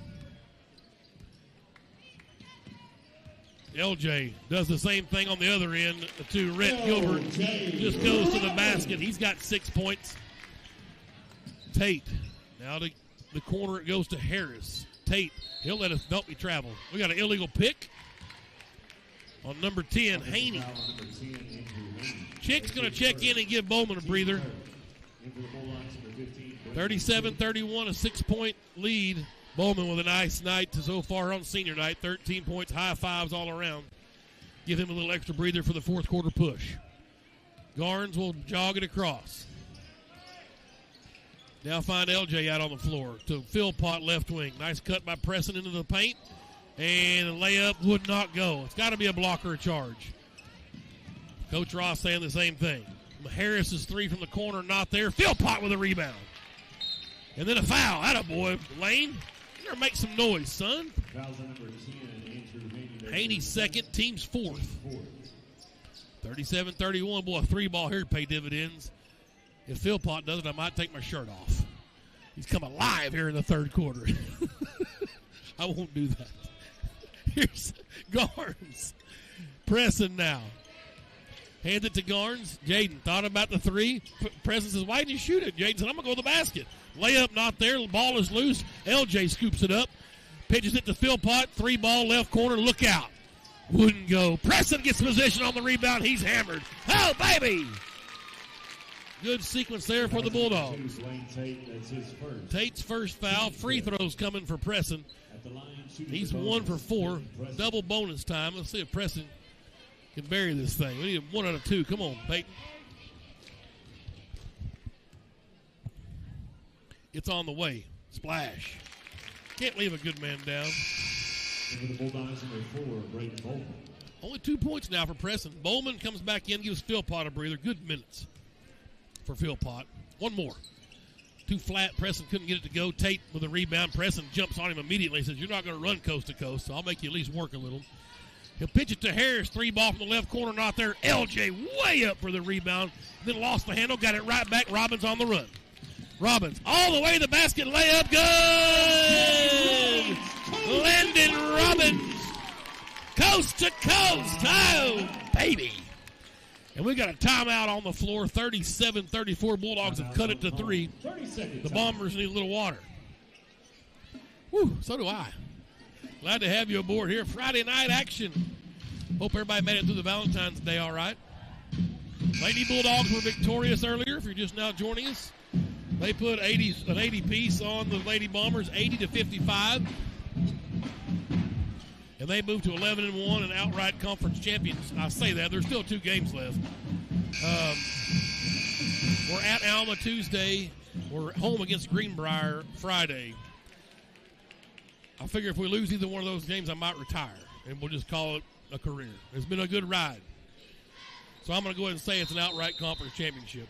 LJ does the same thing on the other end to Rhett Gilbert. Just goes to the basket. He's got 6 points. Tate. Now to the corner it goes to Harris. Tate. He'll let us help me travel. We got an illegal pick on number 10, Haney. Chick's going to check in and give Bowman a breather. 37-31, a 6-point lead. Bowman with a nice night so far on senior night. 13 points, high fives all around. Give him a little extra breather for the fourth quarter push. Garnes will jog it across. Now find LJ out on the floor to Philpott left wing. Nice cut by Preston into the paint. And the layup would not go. It's got to be a block or a charge. Coach Ross saying the same thing. Harris's 3 from the corner, not there. Philpott with a rebound. And then a foul. Attaboy, Lane. You better make some noise, son. Haney's second, team's fourth. 37-31. Boy, a 3-ball here to pay dividends. If Philpott does it, I might take my shirt off. He's come alive here in the third quarter. I won't do that. Here's Garnes. Pressing now. Hands it to Garnes. Jaden thought about the three. Preston says, why didn't you shoot it? Jaden said, I'm going to go to the basket. Layup not there. The ball is loose. LJ scoops it up. Pitches it to Philpott. 3-ball left corner. Look out. Wouldn't go. Preston gets position on the rebound. He's hammered. Oh, baby. Good sequence there for the Bulldogs. Tate's first foul. Free throws coming for Preston. He's 1 for 4. Double bonus time. Let's see if Preston can bury this thing. We need 1 out of 2. Come on, Peyton. It's on the way. Splash. Can't leave a good man down. Only 2 points now for Preston. Bowman comes back in, gives Philpott a breather. Good minutes for Philpott. One more. Too flat. Preston couldn't get it to go. Tate with a rebound. Preston jumps on him immediately. Says, you're not going to run coast to coast, so I'll make you at least work a little. He'll pitch it to Harris. 3-ball from the left corner. Not there. LJ way up for the rebound. Then lost the handle. Got it right back. Robbins on the run. Robbins all the way to the basket. Layup. Good. Landon Robbins. Coast to coast. Oh, baby. And we got a timeout on the floor. 37-34. Bulldogs have cut it to 3. The Bombers need a little water. Whew, so do I. Glad to have you aboard here. Friday night action. Hope everybody made it through the Valentine's Day all right. Lady Bulldogs were victorious earlier, if you're just now joining us. They put an 80 piece on the Lady Bombers, 80-55. And they moved to 11-1 and outright conference champions. I say that. There's still 2 games left. We're at Alma Tuesday. We're home against Greenbrier Friday. I figure if we lose either one of those games, I might retire, and we'll just call it a career. It's been a good ride. So I'm going to go ahead and say it's an outright conference championship.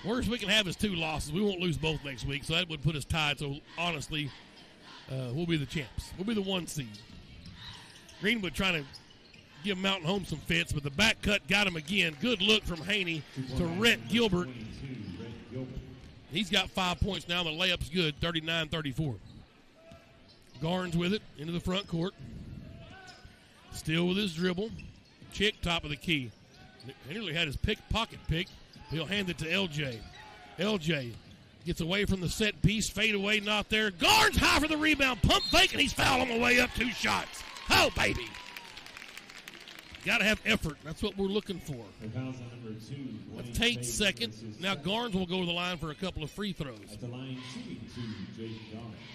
Worst we can have is 2 losses. We won't lose both next week, so that would put us tied. So, honestly, we'll be the champs. We'll be the 1 seed. Greenwood trying to give Mountain Home some fits, but the back cut got him again. Good look from Haney to Rhett Gilbert. He's got 5 points now. The layup's good, 39-34. Garnes with it into the front court. Still with his dribble. Chick, top of the key. Nearly had his pocket picked. He'll hand it to LJ. LJ gets away from the set piece. Fade away, not there. Garnes high for the rebound. Pump fake, and he's fouled on the way up. 2 shots. Oh, baby. Got to have effort. That's what we're looking for. That's Tate's second. Now Garnes will go to the line for a couple of free throws.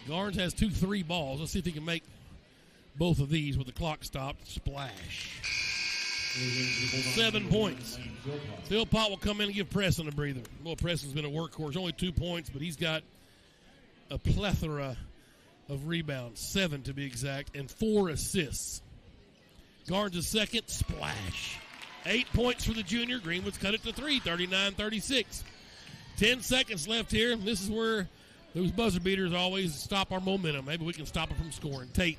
Garnes has 2 3-balls. Let's see if he can make both of these with the clock stopped. Splash. 7 points. Philpott will come in and give Preston a breather. Well, Preston's been a workhorse. Only 2 points, but he's got a plethora of rebounds. 7 to be exact, and 4 assists. Garnes' second. Splash. 8 points for the junior. Greenwood's cut it to 3, 39-36. 10 seconds left here. This is where those buzzer beaters always stop our momentum. Maybe we can stop it from scoring. Tate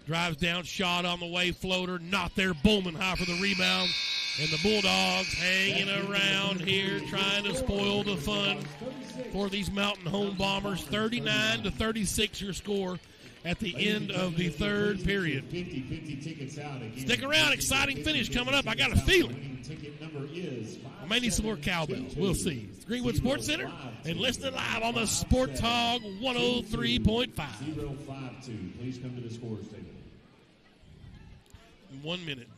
drives down, shot on the way, floater, not there. Bowman high for the rebound. And the Bulldogs hanging around here trying to spoil the fun for these Mountain Home Bombers. 39-36 your score at the end of the third period. Stick around, exciting finish coming up. I got a feeling I may need some more cowbells. We'll see. It's Greenwood Sports Center and listening live on the Sports Hog 103.5. 052. Please come to the scores table. 1 minute.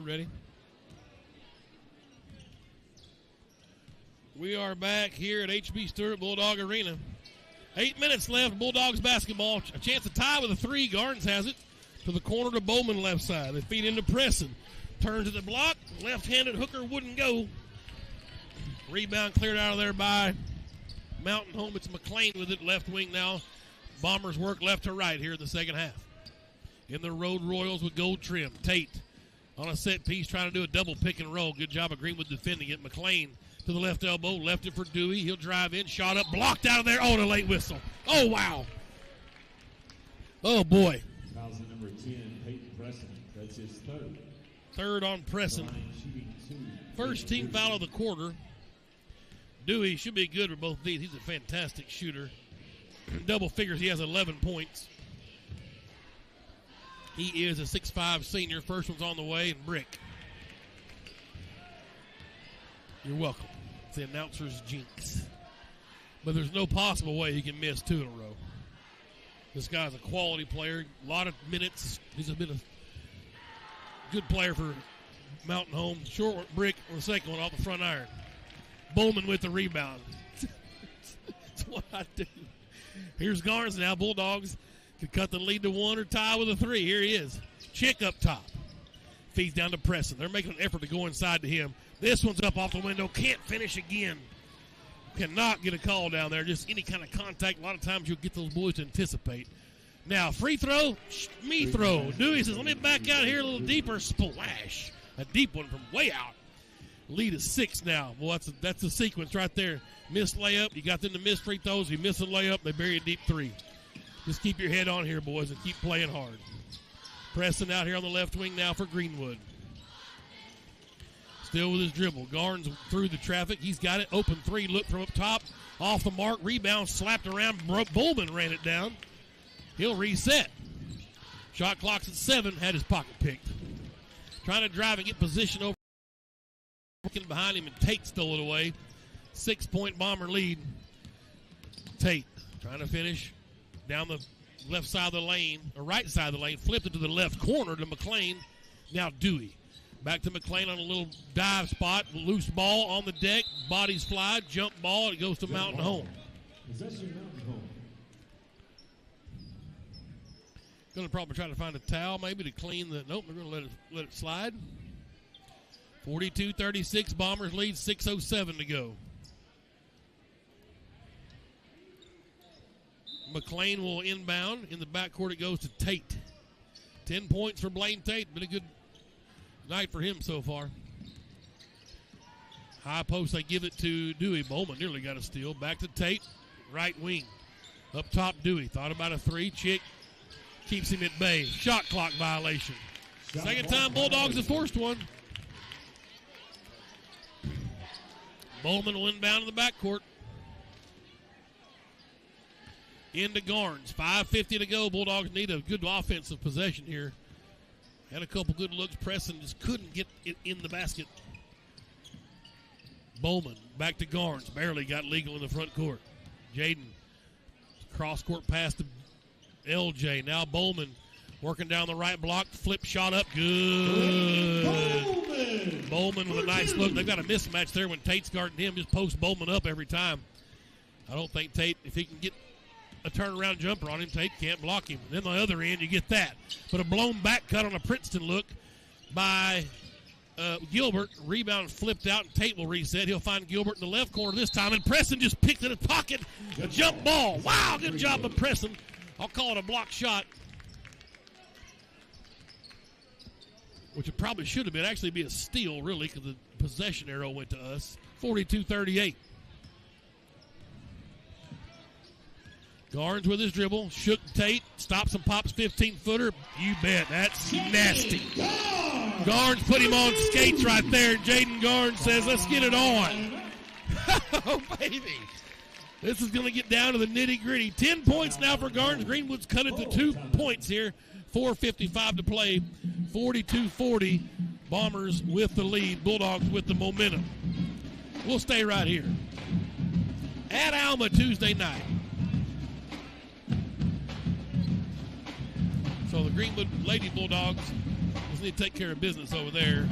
ready. We are back here at H.B. Stewart Bulldog Arena. 8 minutes left, Bulldogs basketball. A chance to tie with a 3. Gardens has it to the corner to Bowman left side. They feed into Preston. Turns to the block. Left-handed hooker wouldn't go. Rebound cleared out of there by Mountain Home. It's McLean with it. Left wing now. Bombers work left to right here in the second half. In the Road Royals with gold trim. Tate on a set piece trying to do a double pick and roll. Good job of Greenwood defending it. McLean to the left elbow. Left it for Dewey. He'll drive in. Shot up. Blocked out of there. Oh, and a late whistle. Oh, wow. Oh, boy. Fouls number 10, Peyton Preston. That's his third. Third on Preston. First team foul of the quarter. Dewey should be good with both these. He's a fantastic shooter. Double figures. He has 11 points. He is a 6'5 senior. First one's on the way, and Brick. You're welcome. It's the announcer's jinx. But there's no possible way he can miss 2 in a row. This guy's a quality player. A lot of minutes. He's been a good player for Mountain Home. Short Brick on the second one off the front iron. Bowman with the rebound. That's what I do. Here's Garnes now. Bulldogs could cut the lead to 1 or tie with a 3. Here he is. Chick up top. Feeds down to Preston. They're making an effort to go inside to him. This one's up off the window. Can't finish again. Cannot get a call down there. Just any kind of contact. A lot of times you'll get those boys to anticipate. Now, free throw, me throw. Dewey says, let me back out here a little deeper. Splash. A deep one from way out. Lead is 6 now. Well, that's the sequence right there. Missed layup. You got them to miss free throws. You miss a layup. They bury a deep 3. Just keep your head on here, boys, and keep playing hard. Preston out here on the left wing now for Greenwood. Still with his dribble. Garnes through the traffic. He's got it. Open 3. Look from up top. Off the mark. Rebound slapped around. Bowman ran it down. He'll reset. Shot clock's at 7. Had his pocket picked. Trying to drive and get position over. Looking behind him, and Tate stole it away. 6-point Bomber lead. Tate trying to finish down the left side of the lane, or right side of the lane. Flipped it to the left corner to McLean. Now Dewey. Back to McLean on a little dive spot. Loose ball on the deck. Bodies fly. Jump ball. It goes to Mountain Home. Possession Mountain Home. Going to probably try to find a towel maybe to clean the. Nope, they're going to let it slide. 42-36. Bombers lead. 6:07 to go. McLean will inbound. In the backcourt it goes to Tate. 10 points for Blaine Tate. Been a good night for him so far. High post, they give it to Dewey. Bowman nearly got a steal. Back to Tate, right wing. Up top, Dewey. Thought about a 3. Chick keeps him at bay. Shot clock violation. Second time Bulldogs have forced one. Bowman will inbound in the backcourt. Into Garnes. 5:50 to go. Bulldogs need a good offensive possession here. Had a couple good looks. Preston just couldn't get it in the basket. Bowman back to Garnes. Barely got legal in the front court. Jaden. Cross-court pass to LJ. Now Bowman working down the right block. Flip shot up. Good. Bowman with a nice look. They've got a mismatch there when Tate's guarding him. Just post Bowman up every time. I don't think Tate, if he can get a turnaround jumper on him, Tate can't block him. And then on the other end, you get that. But a blown back cut on a Princeton look by Gilbert. Rebound flipped out, and Tate will reset. He'll find Gilbert in the left corner this time, and Preston just picked it in the pocket. A jump ball. Wow, good job of Preston. I'll call it a block shot, which it probably should have been. Actually be a steal, really, because the possession arrow went to us. 42-38. Garnes with his dribble. Shook Tate. Stops and pops 15-footer. You bet. That's nasty. Garnes put him on skates right there. Jaden Garnes says, let's get it on. Oh, baby. This is going to get down to the nitty-gritty. 10 points now for Garnes. Greenwood's cut it to 2 points here. 4:55 to play. 42-40. Bombers with the lead. Bulldogs with the momentum. We'll stay right here. At Alma Tuesday night. So the Greenwood Lady Bulldogs will Girls need to take care of business over there,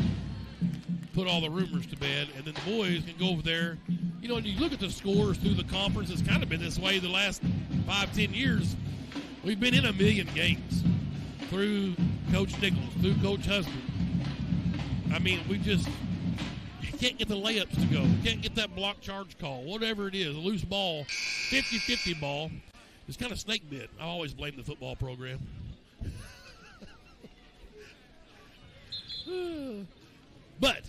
put all the rumors to bed, and then the boys can go over there. You know, when you look at the scores through the conference, it's kind of been this way the last 5-10 years. We've been in a million games through Coach Nichols, through Coach Husband. I mean, we just can't get the layups to go. Can't get that block charge call, whatever it is, a loose ball, 50-50 ball. It's kind of snake bit. I always blame the football program. But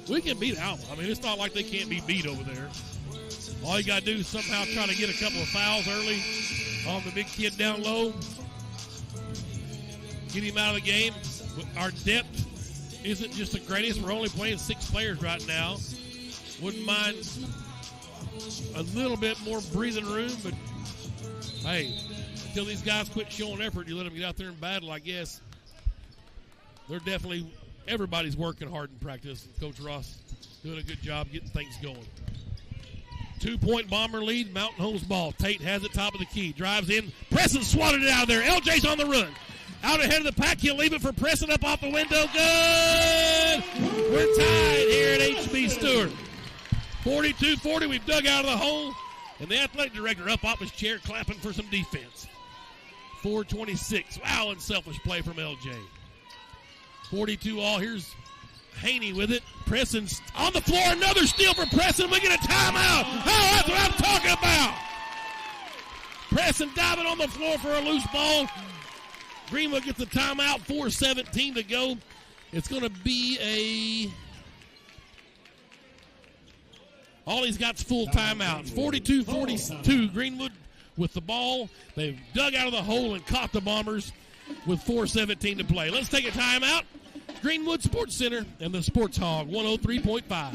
we can beat Alma. I mean, it's not like they can't be beat over there. All you got to do is somehow try to get a couple of fouls early on the big kid down low. Get him out of the game. Our depth isn't just the greatest. We're only playing 6 players right now. Wouldn't mind a little bit more breathing room, but hey, until these guys quit showing effort, you let them get out there and battle, I guess. They're definitely, everybody's working hard in practice. Coach Ross doing a good job getting things going. 2-point Bomber lead, Mountain Home's ball. Tate has it top of the key, drives in. Preston swatted it out of there. LJ's on the run. Out ahead of the pack, he'll leave it for Preston up off the window. Good! We're tied here at H.B. Stewart. 42-40, we've dug out of the hole. And the athletic director up off his chair clapping for some defense. 4:26. Wow, unselfish play from LJ. 42 all. Here's Haney with it. Preston's on the floor. Another steal for Preston. We get a timeout. Oh, that's what I'm talking about. Preston diving on the floor for a loose ball. Greenwood gets the timeout. 4:17 to go. It's going to be all he's got is full timeouts. 42-42. Greenwood with the ball. They've dug out of the hole and caught the Bombers with 4:17 to play. Let's take a timeout. Greenwood Sports Center and the Sports Hog 103.5.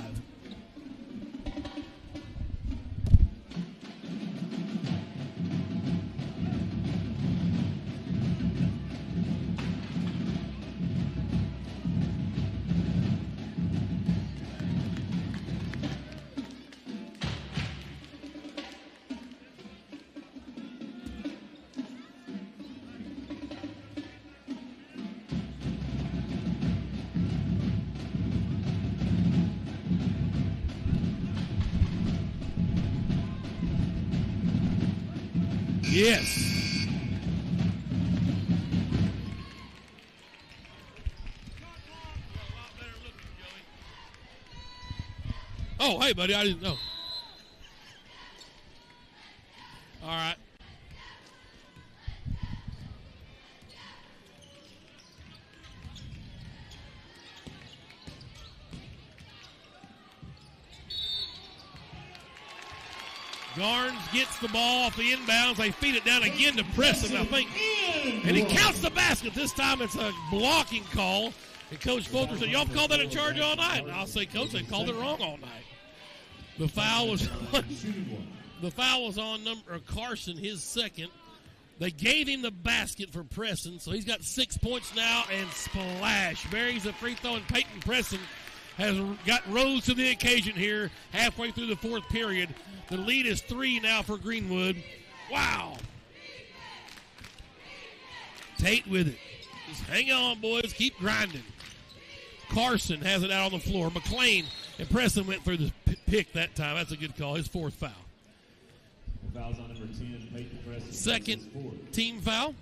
Yes. Oh, hey, buddy, I didn't know. All right. Garnes gets the ball off the inbounds. They feed it down again to Preston, I think. And he counts the basket. This time it's a blocking call. And Coach Folger said, y'all called that a charge all night. And I'll say, Coach, they called it wrong all night. The foul was on Carson, his second. They gave him the basket for Preston, so he's got 6 points now, and splash. Buries the free throw, and Peyton Preston has rose to the occasion here halfway through the fourth period. The lead is 3 now for Greenwood. Wow. Tate with it. Just hang on, boys. Keep grinding. Carson has it out on the floor. McLean and Preston went through the pick that time. That's a good call. His fourth foul. Fouls on number 10, Peyton Preston. Second team foul.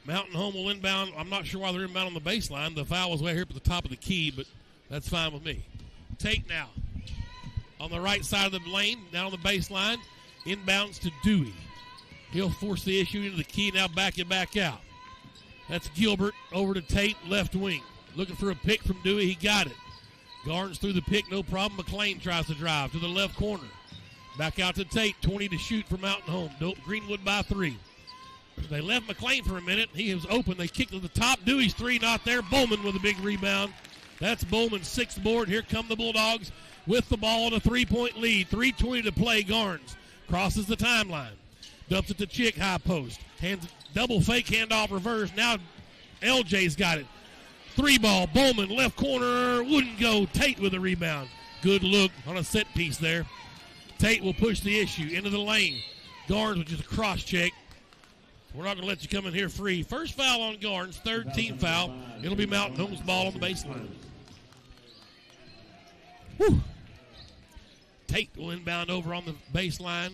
Mountain Home will inbound. I'm not sure why they're inbound on the baseline. The foul was way here at the top of the key, but that's fine with me. Tate now on the right side of the lane, down on the baseline. Inbounds to Dewey. He'll force the issue into the key, now back it back out. That's Gilbert over to Tate, left wing. Looking for a pick from Dewey. He got it. Garnes through the pick, no problem. McLean tries to drive to the left corner. Back out to Tate, 20 to shoot for Mountain Home. Greenwood by 3. They left McLean for a minute. He was open. They kicked to the top. Dewey's 3 not there. Bowman with a big rebound. That's Bowman's 6th board. Here come the Bulldogs with the ball on a 3-point lead. 3:20 to play. Garnes crosses the timeline. Dumps it to Chick, high post. Hands double fake handoff reverse. Now LJ's got it. 3 ball. Bowman left corner. Wouldn't go. Tate with a rebound. Good look on a set piece there. Tate will push the issue into the lane. Garnes with just a cross check. We're not going to let you come in here free. First foul on Garnes, third team foul. It'll be Mountain Home's ball on the baseline. Whew. Tate will inbound over on the baseline.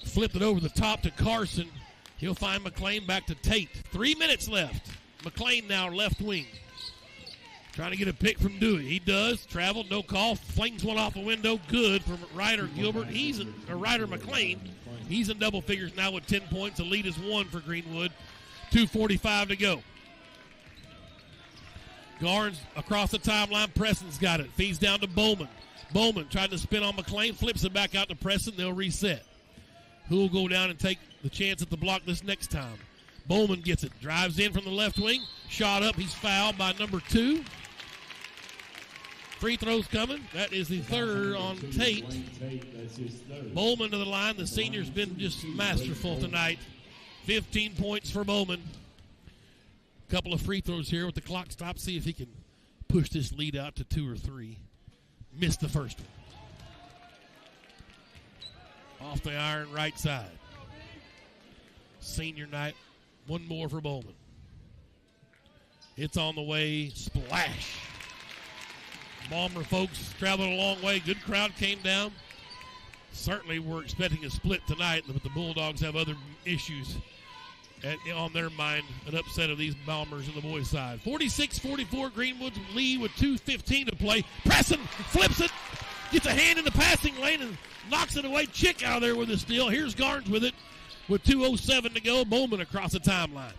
Flipped it over the top to Carson. He'll find McLean back to Tate. 3 minutes left. McLean now left wing. Trying to get a pick from Dewey. He does. Traveled, no call. Flings one off the window. Good from Ryder Gilbert. Ryder McLean. He's in double figures now with 10 points. The lead is 1 for Greenwood. 2:45 to go. Garnes across the timeline. Preston's got it. Feeds down to Bowman. Bowman trying to spin on McLean. Flips it back out to Preston. They'll reset. Who will go down and take the chance at the block this next time? Bowman gets it. Drives in from the left wing. Shot up. He's fouled by number 2. Free throws coming. That is the third on Tate. Bowman to the line. The senior's been just masterful tonight. 15 points for Bowman. Couple of free throws here with the clock stopped. See if he can push this lead out to 2 or 3. Missed the first one. Off the iron right side. Senior night. One more for Bowman. It's on the way. Splash. Bomber folks traveled a long way. Good crowd came down. Certainly we're expecting a split tonight, but the Bulldogs have other issues on their mind, an upset of these Bombers on the boys' side. 46-44, Greenwood's lead with 2:15 to play. Preston flips it, gets a hand in the passing lane and knocks it away. Chick out of there with a steal. Here's Garnes with it with 2:07 to go. Bowman across the timeline.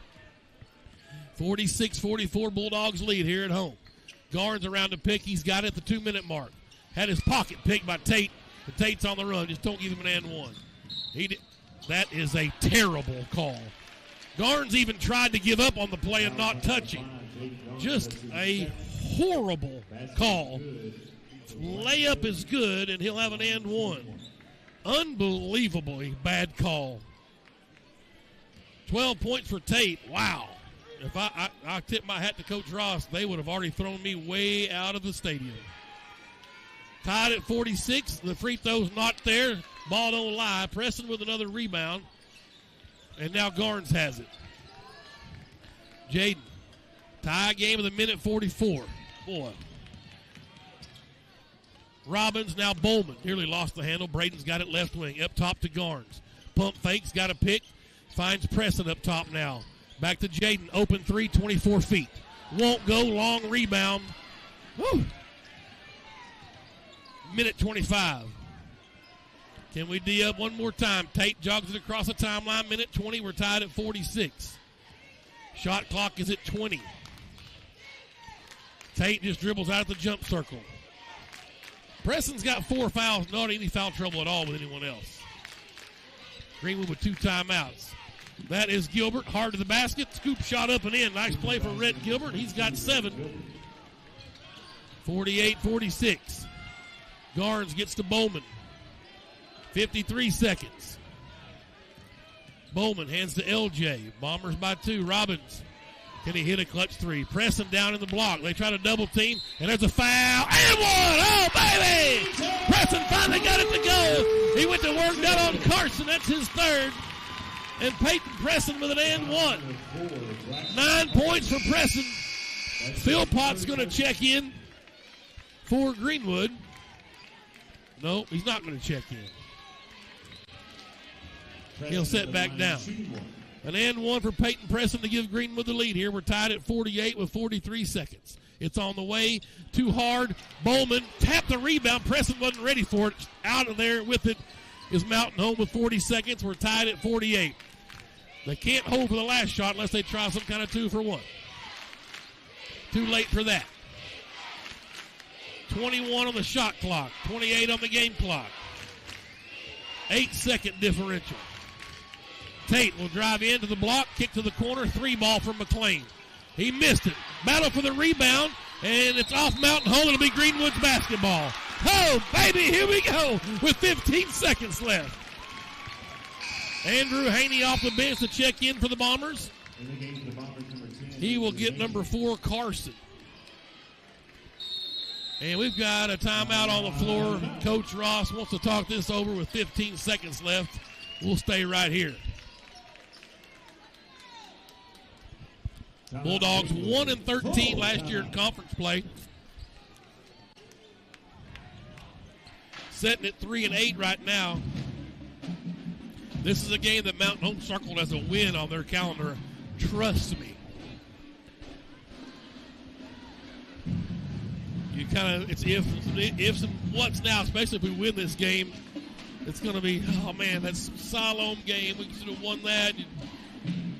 46-44, Bulldogs lead here at home. Garnes around the pick. He's got it at the 2-minute mark. Had his pocket picked by Tate. The Tate's on the run. Just don't give him an and one. That is a terrible call. Garnes even tried to give up on the play and not touching. Just a horrible call. Layup is good, and he'll have an and one. Unbelievably bad call. 12 points for Tate. Wow. If I tip my hat to Coach Ross, they would have already thrown me way out of the stadium. Tied at 46. The free throw's not there. Ball don't lie. Preston with another rebound. And now Garnes has it. Jaden. Tie game of the minute 44. Boy. Robbins, now Bowman. Nearly lost the handle. Braden's got it left wing. Up top to Garnes. Pump fakes. Got a pick. Finds Preston up top now. Back to Jaden. Open 3, 24 feet. Won't go. Long rebound. Woo. Minute 25. Can we D up one more time? Tate jogs it across the timeline. Minute 20. We're tied at 46. Shot clock is at 20. Tate just dribbles out of the jump circle. Preston's got 4 fouls. Not any foul trouble at all with anyone else. Greenwood with 2 timeouts. That is Gilbert. Hard to the basket. Scoop shot up and in. Nice play for Rhett Gilbert. He's got 7. 48-46. Garnes gets to Bowman. 53 seconds. Bowman hands to LJ. Bombers by 2. Robbins. Can he hit a clutch 3? Preston down in the block. They try to double team, and there's a foul. And one! Oh, baby! Preston finally got it to go. He went to work down on Carson. That's his 3rd. And Peyton Preston with an and one. 9 points for Preston. Philpott's going to check in for Greenwood. No, he's not going to check in. He'll set back down. An and one for Peyton Preston to give Greenwood the lead here. We're tied at 48 with 43 seconds. It's on the way. Too hard. Bowman tapped the rebound. Preston wasn't ready for it. Out of there with it is Mountain Home with 40 seconds. We're tied at 48. They can't hold for the last shot unless they try some kind of 2-for-1. Too late for that. 21 on the shot clock. 28 on the game clock. 8-second differential. Tate will drive into the block, kick to the corner, 3 ball from McLean. He missed it. Battle for the rebound, and it's off Mountain Home. It'll be Greenwood's basketball. Oh, baby, here we go with 15 seconds left. Andrew Haney off the bench to check in for the Bombers. He will get number 4, Carson. And we've got a timeout on the floor. Coach Ross wants to talk this over with 15 seconds left. We'll stay right here. Bulldogs 1-13 last year in conference play. Sitting at 3-8 right now. This is a game that Mountain Home circled as a win on their calendar. Trust me. You kind of, it's ifs and what's now, especially if we win this game. It's going to be, oh man, that's Siloam game. We should have won that. You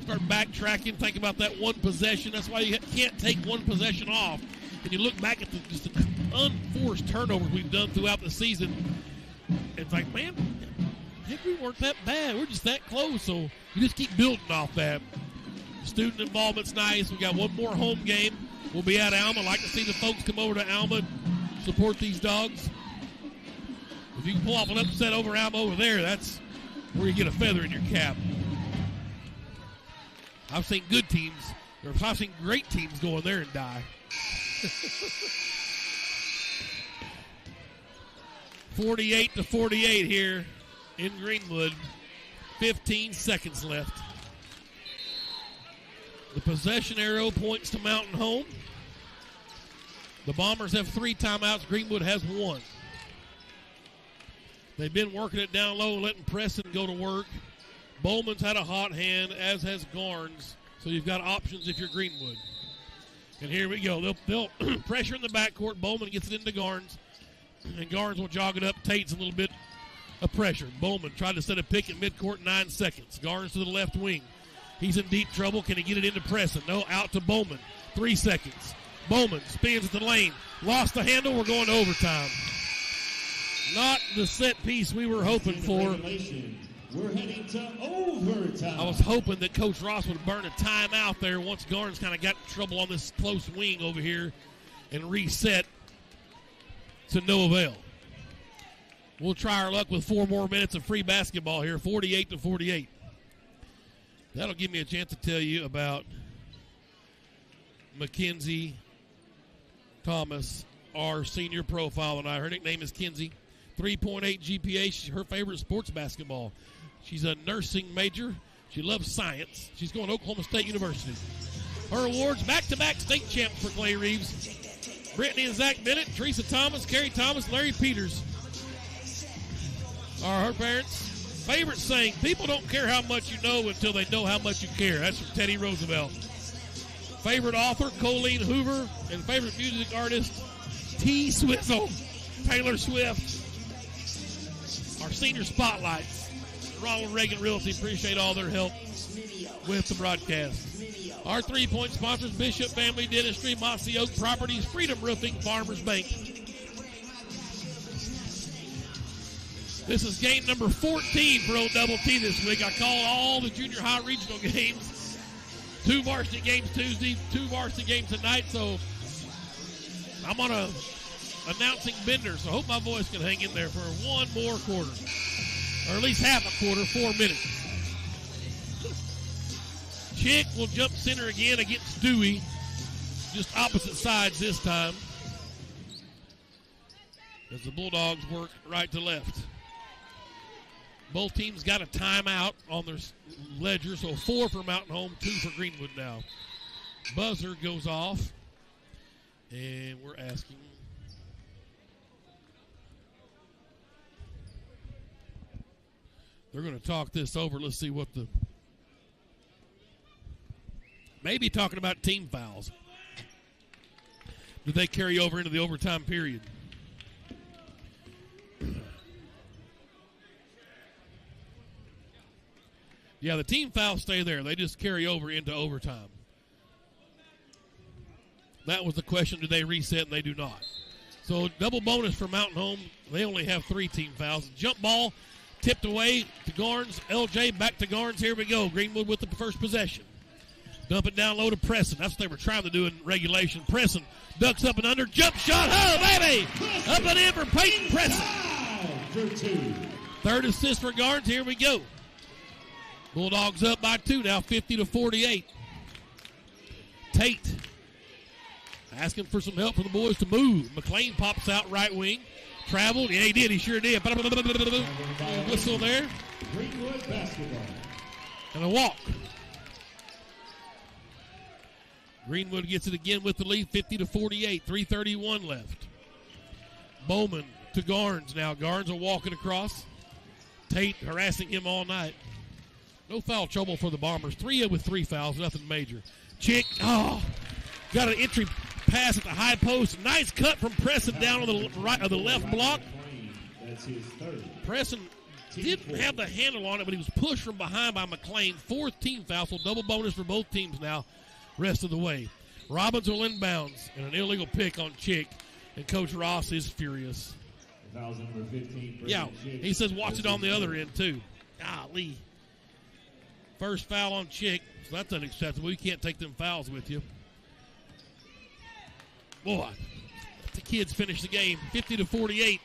start backtracking, think about that one possession. That's why you can't take one possession off. And you look back at just the unforced turnovers we've done throughout the season. It's like, man, I think we weren't that bad. We're just that close. So you just keep building off that. Student involvement's nice. We got one more home game. We'll be at Alma. I'd like to see the folks come over to Alma and support these dogs. If you can pull off an upset over Alma over there, that's where you get a feather in your cap. I've seen good teams, or I've seen great teams go in there and die. 48-48 here in Greenwood. 15 seconds left. The possession arrow points to Mountain Home. The Bombers have 3 timeouts. Greenwood has 1. They've been working it down low, letting Preston go to work. Bowman's had a hot hand, as has Garnes. So you've got options if you're Greenwood. And here we go. They'll pressure in the backcourt. Bowman gets it into Garnes. And Garnes will jog it up. Tate's a little bit of pressure. Bowman tried to set a pick at midcourt, 9 seconds. Garnes to the left wing. He's in deep trouble. Can he get it into Preston? No, out to Bowman. 3 seconds. Bowman spins at the lane. Lost the handle. We're going to overtime. Not the set piece we were hoping for. We're heading to overtime. I was hoping that Coach Ross would burn a timeout there once Garnes kind of got in trouble on this close wing over here and reset to no avail. We'll try our luck with 4 more minutes of free basketball here, 48-48. That'll give me a chance to tell you about Mackenzie Thomas, our senior profile tonight. Her nickname is Kinsey. 3.8 GPA. She's her favorite sports basketball. She's a nursing major. She loves science. She's going to Oklahoma State University. Her awards, back-to-back state champs for Clay Reeves. Brittany and Zach Bennett, Teresa Thomas, Carrie Thomas, Larry Peters are her parents. Favorite saying, people don't care how much you know until they know how much you care. That's from Teddy Roosevelt. Favorite author, Colleen Hoover. And favorite music artist, T. Swizzle, Taylor Swift. Our senior spotlights, Ronald Reagan Realty, appreciate all their help with the broadcast. Our 3-point sponsors, Bishop Family Dentistry, Mossy Oak Properties, Freedom Roofing, Farmers Bank. This is game number 14 for Old Double T this week. I called all the junior high regional games. 2 varsity games Tuesday, 2 varsity games tonight, so I'm on a announcing bender, so I hope my voice can hang in there for 1 more quarter. Or at least half a quarter, 4 minutes. Chick will jump center again against Dewey. Just opposite sides this time. As the Bulldogs work right to left. Both teams got a timeout on their ledger, so 4 for Mountain Home, 2 for Greenwood now. Buzzer goes off, and we're asking. They're going to talk this over. Let's see what the. Maybe talking about team fouls. Did they carry over into the overtime period? Yeah, the team fouls stay there. They just carry over into overtime. That was the question. Did they reset? And they do not. So double bonus for Mountain Home. They only have 3 team fouls. Jump ball tipped away to Garnes. LJ back to Garnes. Here we go. Greenwood with the first possession. Dump it down low to Preston. That's what they were trying to do in regulation. Preston ducks up and under. Jump shot. Oh, baby! Up and in for Peyton Preston. 3rd assist for Garnes. Here we go. Bulldogs up by 2 now, 50-48. Tate asking for some help for the boys to move. McLean pops out right wing. Traveled. Yeah, he did. He sure did. Whistle there. And a walk. Greenwood gets it again with the lead, 50-48, 3:31 left. Bowman to Garnes now. Garnes are walking across. Tate harassing him all night. No foul trouble for the Bombers. 3 with 3 fouls, nothing major. Chick, got an entry pass at the high post. Nice cut from Preston down on the right of the left block. That's his third. Preston didn't have the handle on it, but he was pushed from behind by McLean. 4th team foul, so double bonus for both teams now rest of the way. Robbins will inbounds and an illegal pick on Chick, and Coach Ross is furious. Fouls number 15. Yeah, he says watch it on the other end too. Golly. First foul on Chick, so that's unacceptable. You can't take them fouls with you. Boy, the kids finish the game 50-48.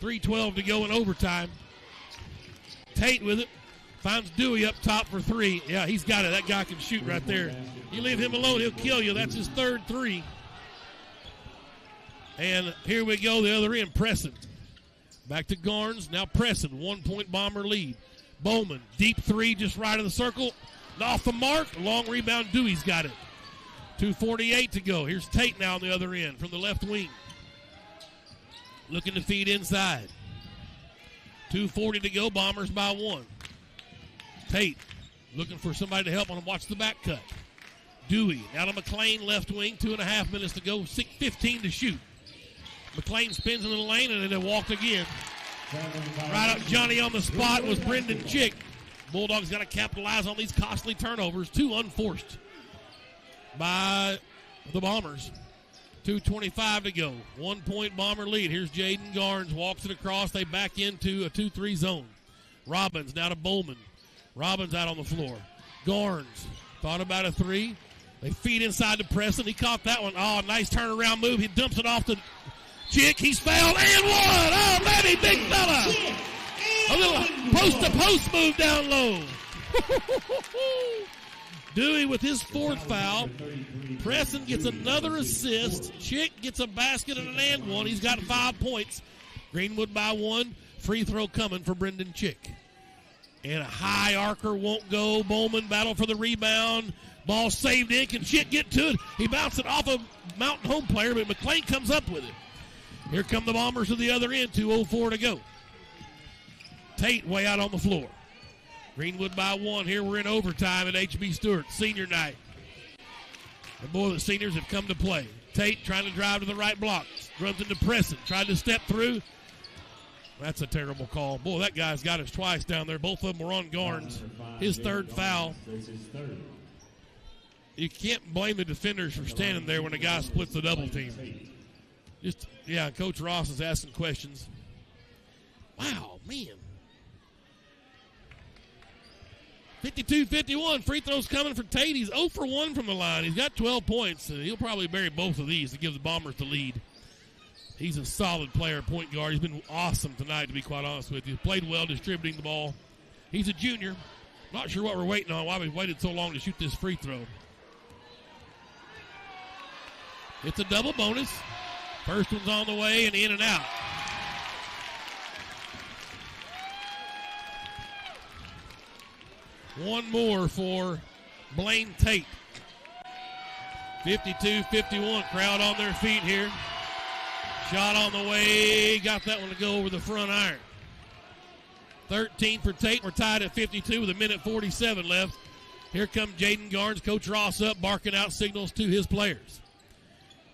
3:12 to go in overtime. Tate with it. Finds Dewey up top for 3. Yeah, he's got it. That guy can shoot right there. You leave him alone, he'll kill you. That's his 3rd 3. And here we go, the other end, Preston. Back to Garnes. Now Preston, 1-point Bomber lead. Bowman, deep 3, just right of the circle. Off the mark. Long rebound, Dewey's got it. 2:48 to go. Here's Tate now on the other end from the left wing. Looking to feed inside. 2:40 to go. Bombers by 1. Tate looking for somebody to help him. Watch the back cut. Dewey now to McLean, left wing. 2.5 minutes to go. 6:15 to shoot. McLean spins into the lane and then they walk again. Right up Johnny on the spot was Brendan Chick. Bulldogs got to capitalize on these costly turnovers. 2 unforced by the Bombers. 2:25 to go. 1-point Bomber lead. Here's Jaden Garnes. Walks it across. They back into a 2-3 zone. Robbins now to Bowman. Robbins out on the floor. Garnes thought about a 3. They feed inside to Preston. He caught that one. Oh, nice turnaround move. He dumps it off to Chick. He's fouled and one. Oh, Manny, big fella. A little post-to-post move down low. Dewey with his 4th foul. Preston gets another assist. Chick gets a basket and an and one. He's got 5 points. Greenwood by 1. Free throw coming for Brendan Chick. And a high arcer won't go. Bowman battle for the rebound. Ball saved in. Can Chick get to it? He bounced it off a Mountain Home player, but McLean comes up with it. Here come the Bombers to the other end. 2:04 to go. Tate way out on the floor. Greenwood by 1. Here we're in overtime at H.B. Stewart. Senior night. And boy, the seniors have come to play. Tate trying to drive to the right block. Runs into Preston. Tried to step through. That's a terrible call. Boy, that guy's got us twice down there. Both of them were on Garnes. His 3rd foul. You can't blame the defenders for standing there when the guy splits the double team. Coach Ross is asking questions. Wow, man. 52-51. Free throws coming for Tate. He's 0 for 1 from the line. He's got 12 points. And he'll probably bury both of these to give the Bombers the lead. He's a solid player, point guard. He's been awesome tonight, to be quite honest with you. Played well distributing the ball. He's a junior. Not sure what we're waiting on, why we waited so long to shoot this free throw. It's a double bonus. First one's on the way and in and out. One more for Blaine Tate. 52-51. Crowd on their feet here. Shot on the way. Got that one to go over the front iron. 13 for Tate. We're tied at 52 with 1:47 left. Here comes Jaden Garnes. Coach Ross up, barking out signals to his players.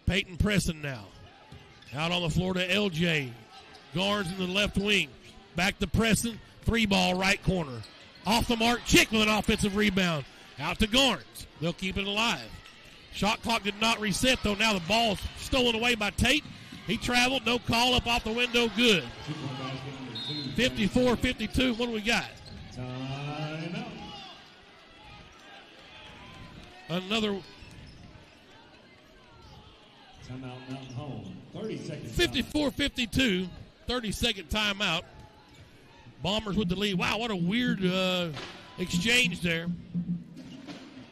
Peyton Preston now. Out on the floor to LJ. Garnes in the left wing. Back to Preston. 3-ball right corner. Off the mark. Chick with an offensive rebound. Out to Garnes. They'll keep it alive. Shot clock did not reset, though. Now the ball's stolen away by Tate. He traveled. No call. Up off the window. Good. 54-52. What do we got? Timeout. Another Timeout, Mountain Home. 30 seconds. 54-52. 30-second timeout. Bombers with the lead. Wow, what a weird exchange there.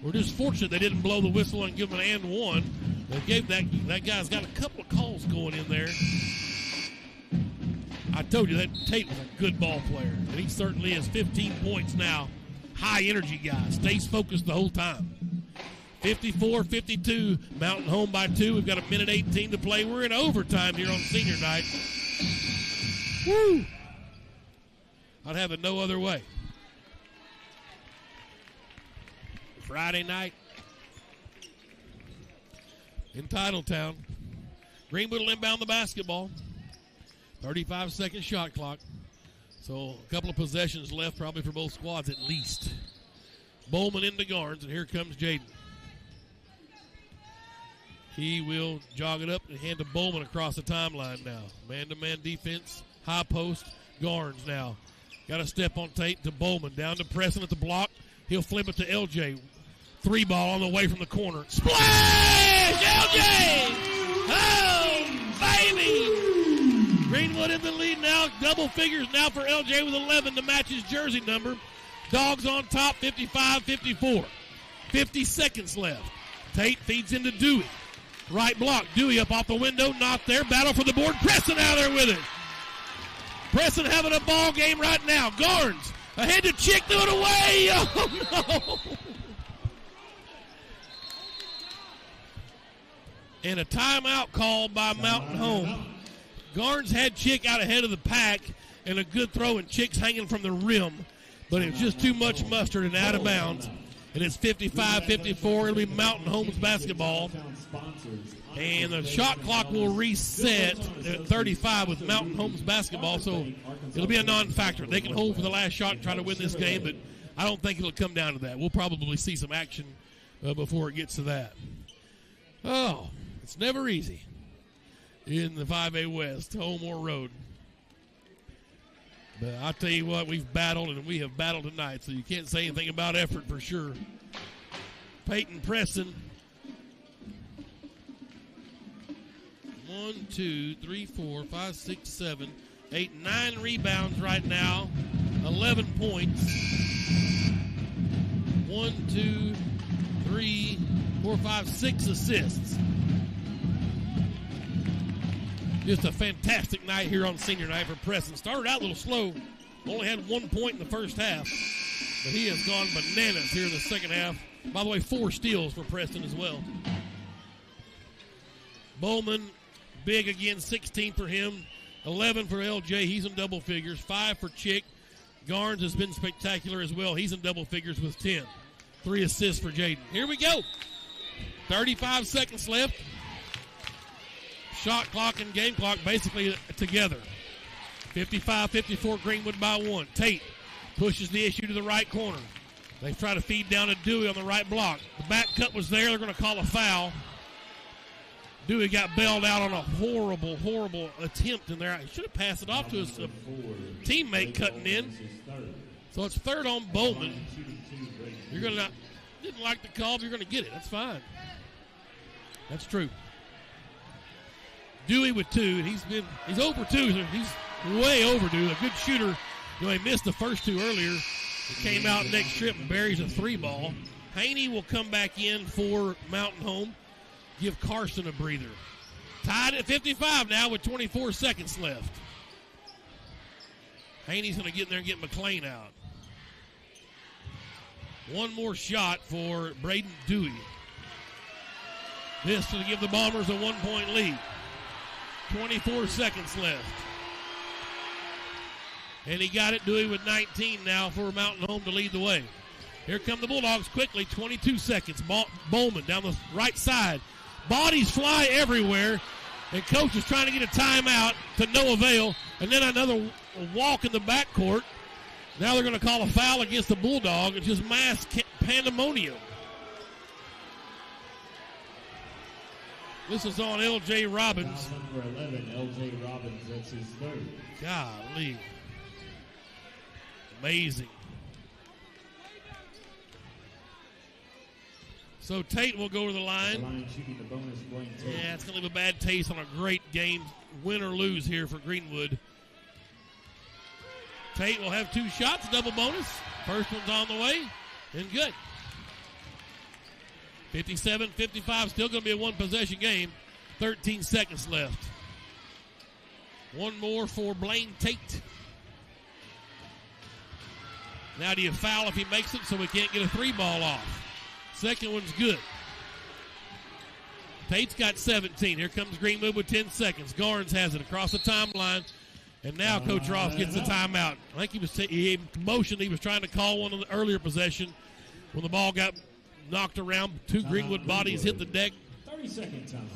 We're just fortunate they didn't blow the whistle and give him an and one. They gave that guy's got a couple of calls going in there. I told you that Tate was a good ball player, and he certainly is. 15 points now. High energy guy. Stays focused the whole time. 54-52. Mountain home by 2. We've got a minute 18 to play. We're in overtime here on senior night. Woo! I'd have it no other way. Friday night in Titletown. Greenwood will inbound the basketball. 35-second shot clock. So a couple of possessions left probably for both squads at least. Bowman into Garnes, and here comes Jaden. He will jog it up and hand to Bowman across the timeline now. Man-to-man defense, high post, Garnes now. Got a step on Tate to Bowman, down to Preston at the block. He'll flip it to LJ. 3 ball on the way from the corner. Splash! LJ! Oh, baby! Greenwood in the lead now. Double figures now for LJ with 11 to match his jersey number. Dogs on top, 55-54. 50 seconds left. Tate feeds into Dewey. Right block. Dewey up off the window. Not there. Battle for the board. Preston out there with it. Preston having a ball game right now. Garnes ahead to Chick. Threw it away. Oh, no. And a timeout called by Mountain Home. Garnes had Chick out ahead of the pack, and a good throw, and Chick's hanging from the rim. But it was just too much mustard and out of bounds. And it's 55-54. It'll be Mountain Home's basketball. And the shot clock will reset at 35 with Mountain Home's basketball. So it'll be a non-factor. They can hold for the last shot and try to win this game, but I don't think it'll come down to that. We'll probably see some action before it gets to that. Oh, it's never easy in the 5A West, home or road. But I'll tell you what, we've battled, and we have battled tonight, so you can't say anything about effort for sure. Peyton Preston. 1, 2, 3, 4, 5, 6, 7, 8, 9 rebounds right now. 11 points. 1, 2, 3, 4, 5, 6 assists. Just a fantastic night here on senior night for Preston. Started out a little slow. Only had 1 point in the first half. But he has gone bananas here in the second half. By the way, 4 steals for Preston as well. Bowman, big again, 16 for him. 11 for LJ. He's in double figures. 5 for Chick. Garnes has been spectacular as well. He's in double figures with 10. 3 assists for Jaden. Here we go. 35 seconds left. Shot clock and game clock basically together. 55-54, Greenwood by 1. Tate pushes the issue to the right corner. They try to feed down to Dewey on the right block. The back cut was there. They're going to call a foul. Dewey got bailed out on a horrible, horrible attempt in there. He should have passed it off to his teammate cutting in. So it's third on Bowman. You're going to not, didn't like the call, but you're going to get it. That's fine. That's true. Dewey with 2. He's over 2. He's way overdue. A good shooter. He missed the first 2 earlier. He came out next trip and buries a 3 ball. Haney will come back in for Mountain Home. Give Carson a breather. Tied at 55 now with 24 seconds left. Haney's going to get in there and get McLean out. One more shot for Braden Dewey. This to give the Bombers a 1-point lead. 24 seconds left. And he got it, Dewey with 19 now for Mountain Home to lead the way. Here come the Bulldogs quickly, 22 seconds. Bowman down the right side. Bodies fly everywhere, and coach is trying to get a timeout to no avail. And then another walk in the backcourt. Now they're going to call a foul against the Bulldog. It's just mass pandemonium. This is on L.J. Robbins. Number 11, L.J. Robbins. That's his third. Golly. Amazing. So Tate will go to the line. Yeah, it's going to leave a bad taste on a great game, win or lose here for Greenwood. Tate will have 2 shots, double bonus. First one's on the way, and good. 57-55, still going to be a 1-possession game. 13 seconds left. One more for Blaine Tate. Now do you foul if he makes it so we can't get a 3 ball off? Second one's good. Tate's got 17. Here comes Greenwood with 10 seconds. Garnes has it across the timeline. And now Coach Ross gets the timeout. I think he motioned. He was trying to call one on the earlier possession when the ball got knocked around. Two Greenwood bodies hit the deck. 30-second time.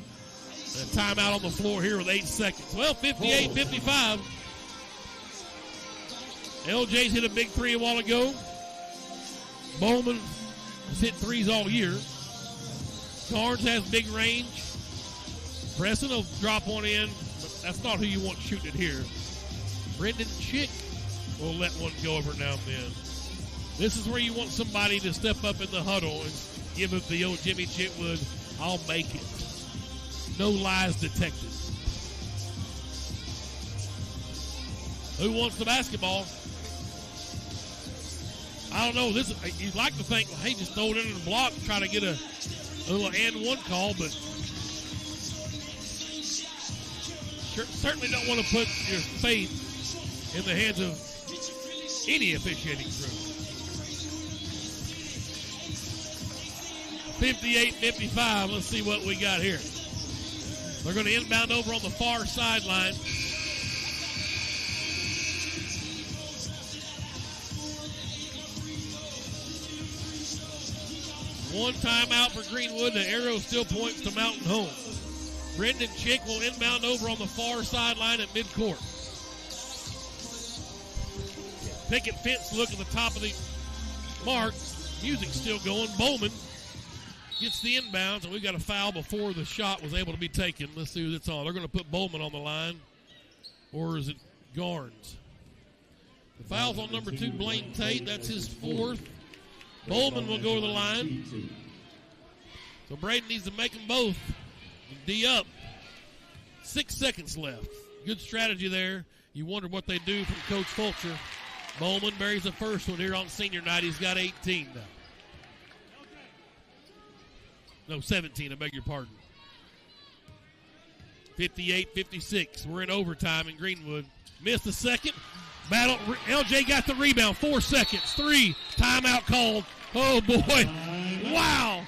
A timeout on the floor here with 8 seconds. Well, 58-55. LJ's hit a big three a while ago. Bowman has hit threes all year. Garnes has big range. Preston will drop one in, but that's not who you want shooting it here. Brendan Chick will let one go every now and then. This is where you want somebody to step up in the huddle and give it the old Jimmy Chitwood, I'll make it. No lies detected. Who wants the basketball? I don't know. You'd like to think, well, hey, just throw it into the block, try to get a little and one call, but certainly don't want to put your faith in the hands of any officiating crew. 58-55. Let's see what we got here. They're going to inbound over on the far sideline. One timeout for Greenwood. The arrow still points to Mountain Home. Brendan Chick will inbound over on the far sideline at midcourt. Picket fence look at the top of the mark. Music's still going. Bowman gets the inbounds, and we got a foul before the shot was able to be taken. Let's see who that's on. They're going to put Bowman on the line, or is it Garnes? The foul's on number 2, Blaine Tate. That's his 4th. Bowman will go to the line. So Braden needs to make them both. D up. 6 seconds left. Good strategy there. You wonder what they do from Coach Fulcher. Bowman buries the first one here on senior night. He's got 18 now. No, 17, I beg your pardon. 58-56. We're in overtime in Greenwood. Missed the second. Battle. LJ got the rebound. 4 seconds. 3. Timeout called. Oh, boy. Wow.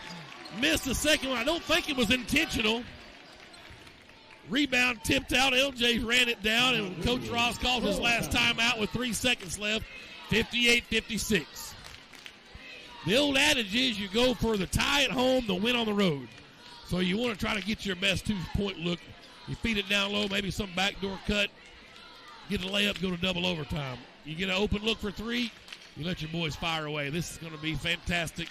Missed the second one. I don't think it was intentional. Rebound tipped out. LJ ran it down, and Coach Ross called his last timeout with 3 seconds left. 58-56. The old adage is you go for the tie at home, the win on the road. So you want to try to get your best 2-point look. You feed it down low, maybe some backdoor cut. Get a layup, go to double overtime. You get an open look for 3, you let your boys fire away. This is going to be fantastic.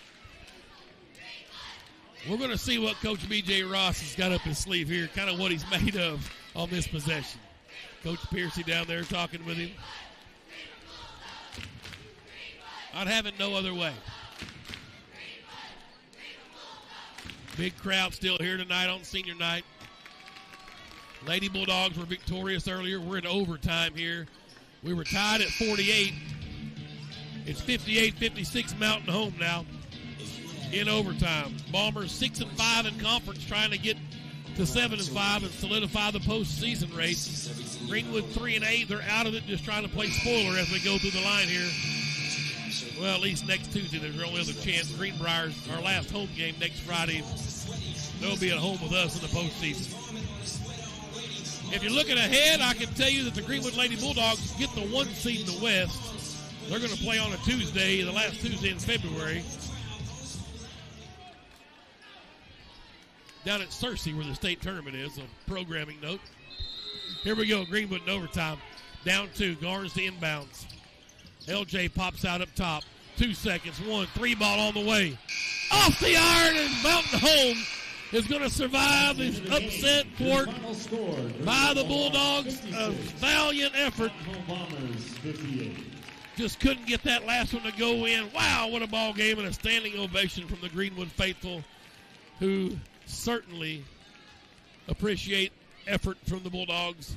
We're going to see what Coach B.J. Ross has got up his sleeve here, kind of what he's made of on this possession. Coach Piercy down there talking with him. I'd have it no other way. Big crowd still here tonight on senior night. Lady Bulldogs were victorious earlier. We're in overtime here. We were tied at 48. It's 58-56 Mountain Home now in overtime. Bombers 6-5 in conference, trying to get to 7-5 and solidify the postseason race. Greenwood 3-8. They're out of it, just trying to play spoiler as we go through the line here. Well, at least next Tuesday, there's the only other chance. Greenbrier's our last home game next Friday. They'll be at home with us in the postseason. If you're looking ahead, I can tell you that the Greenwood Lady Bulldogs get the 1 seed in the West. They're going to play on a Tuesday, the last Tuesday in February, down at Searcy where the state tournament is, a programming note. Here we go, Greenwood in overtime. Down 2, Garnes to inbounds. LJ pops out up top. 2 seconds, 1, 3 ball on the way. Off the iron, and Mountain Home is going to survive this upset thwart by the Bulldogs. A valiant effort. Just couldn't get that last one to go in. Wow, what a ball game, and a standing ovation from the Greenwood faithful, who certainly appreciate effort from the Bulldogs.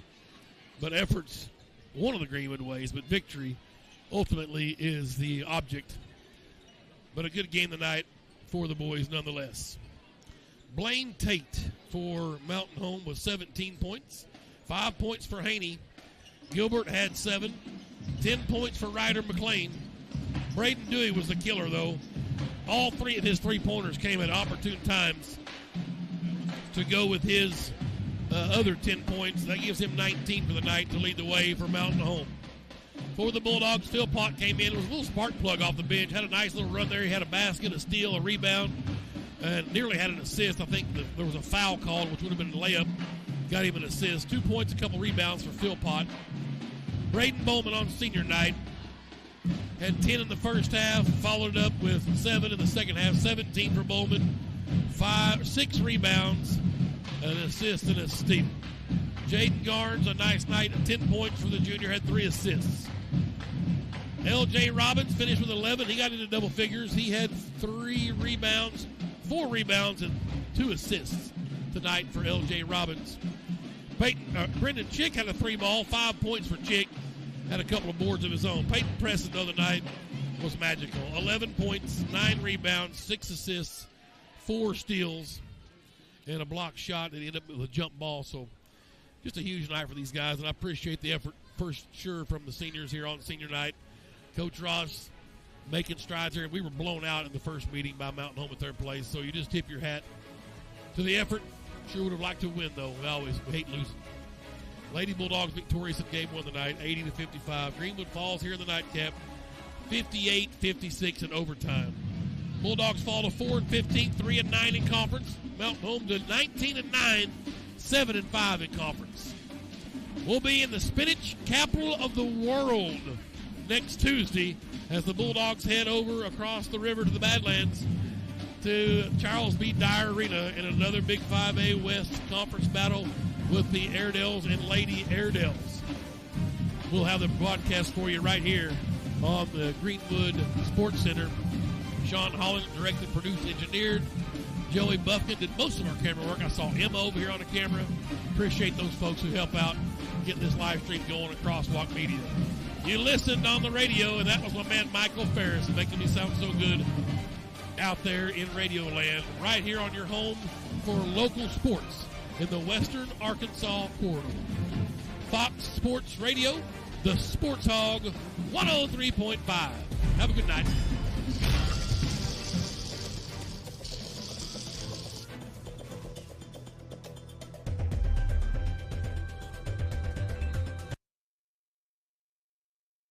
But effort's one of the Greenwood ways, but victory ultimately is the object. But a good game tonight for the boys nonetheless. Blaine Tate for Mountain Home with 17 points. 5 points for Haney. Gilbert had 7. 10 points for Ryder McLean. Braden Dewey was the killer, though. All 3 of his 3-pointers came at opportune times to go with his other 10 points. That gives him 19 for the night to lead the way for Mountain Home. For the Bulldogs, Philpott came in. It was a little spark plug off the bench. Had a nice little run there. He had a basket, a steal, a rebound, and nearly had an assist. I think there was a foul called, which would have been a layup. Got him an assist. 2 points, a couple rebounds for Philpott. Braden Bowman on senior night had 10 in the first half, followed up with 7 in the second half. 17 for Bowman, 6 rebounds, an assist and a steal. Jaden Garnes, a nice night, 10 points for the junior, had 3 assists. L.J. Robbins finished with 11. He got into double figures. He had 4 rebounds, and 2 assists tonight for L.J. Robbins. Brendan Chick had a 3-ball, 5 points for Chick. Had a couple of boards of his own. Peyton Preston the other night was magical. 11 points, 9 rebounds, 6 assists, 4 steals, and a block shot that ended up with a jump ball. So just a huge night for these guys, and I appreciate the effort for sure from the seniors here on senior night. Coach Ross making strides here. We were blown out in the first meeting by Mountain Home at third place, so you just tip your hat to the effort. Sure would have liked to win, though. We hate losing. Lady Bulldogs victorious in game 1 tonight, 80-55. Greenwood falls here in the nightcap, 58-56 in overtime. Bulldogs fall to 4-15, 3-9 in conference. Mountain Home to 19-9, 7-5 in conference. We'll be in the spinach capital of the world next Tuesday as the Bulldogs head over across the river to the Badlands to Charles B. Dyer Arena in another Big 5A West Conference battle with the Airedales and Lady Airedales. We'll have the broadcast for you right here on the Greenwood Sports Center. Sean Holland directed, produced, engineered. Joey Buffkin did most of our camera work. I saw Emma over here on the camera. Appreciate those folks who help out getting this live stream going across Walk Media. You listened on the radio, and that was my man Michael Ferris making me sound so good out there in Radio Land, right here on your home for local sports in the Western Arkansas corridor. Fox Sports Radio, the Sports Hog, 103.5. Have a good night.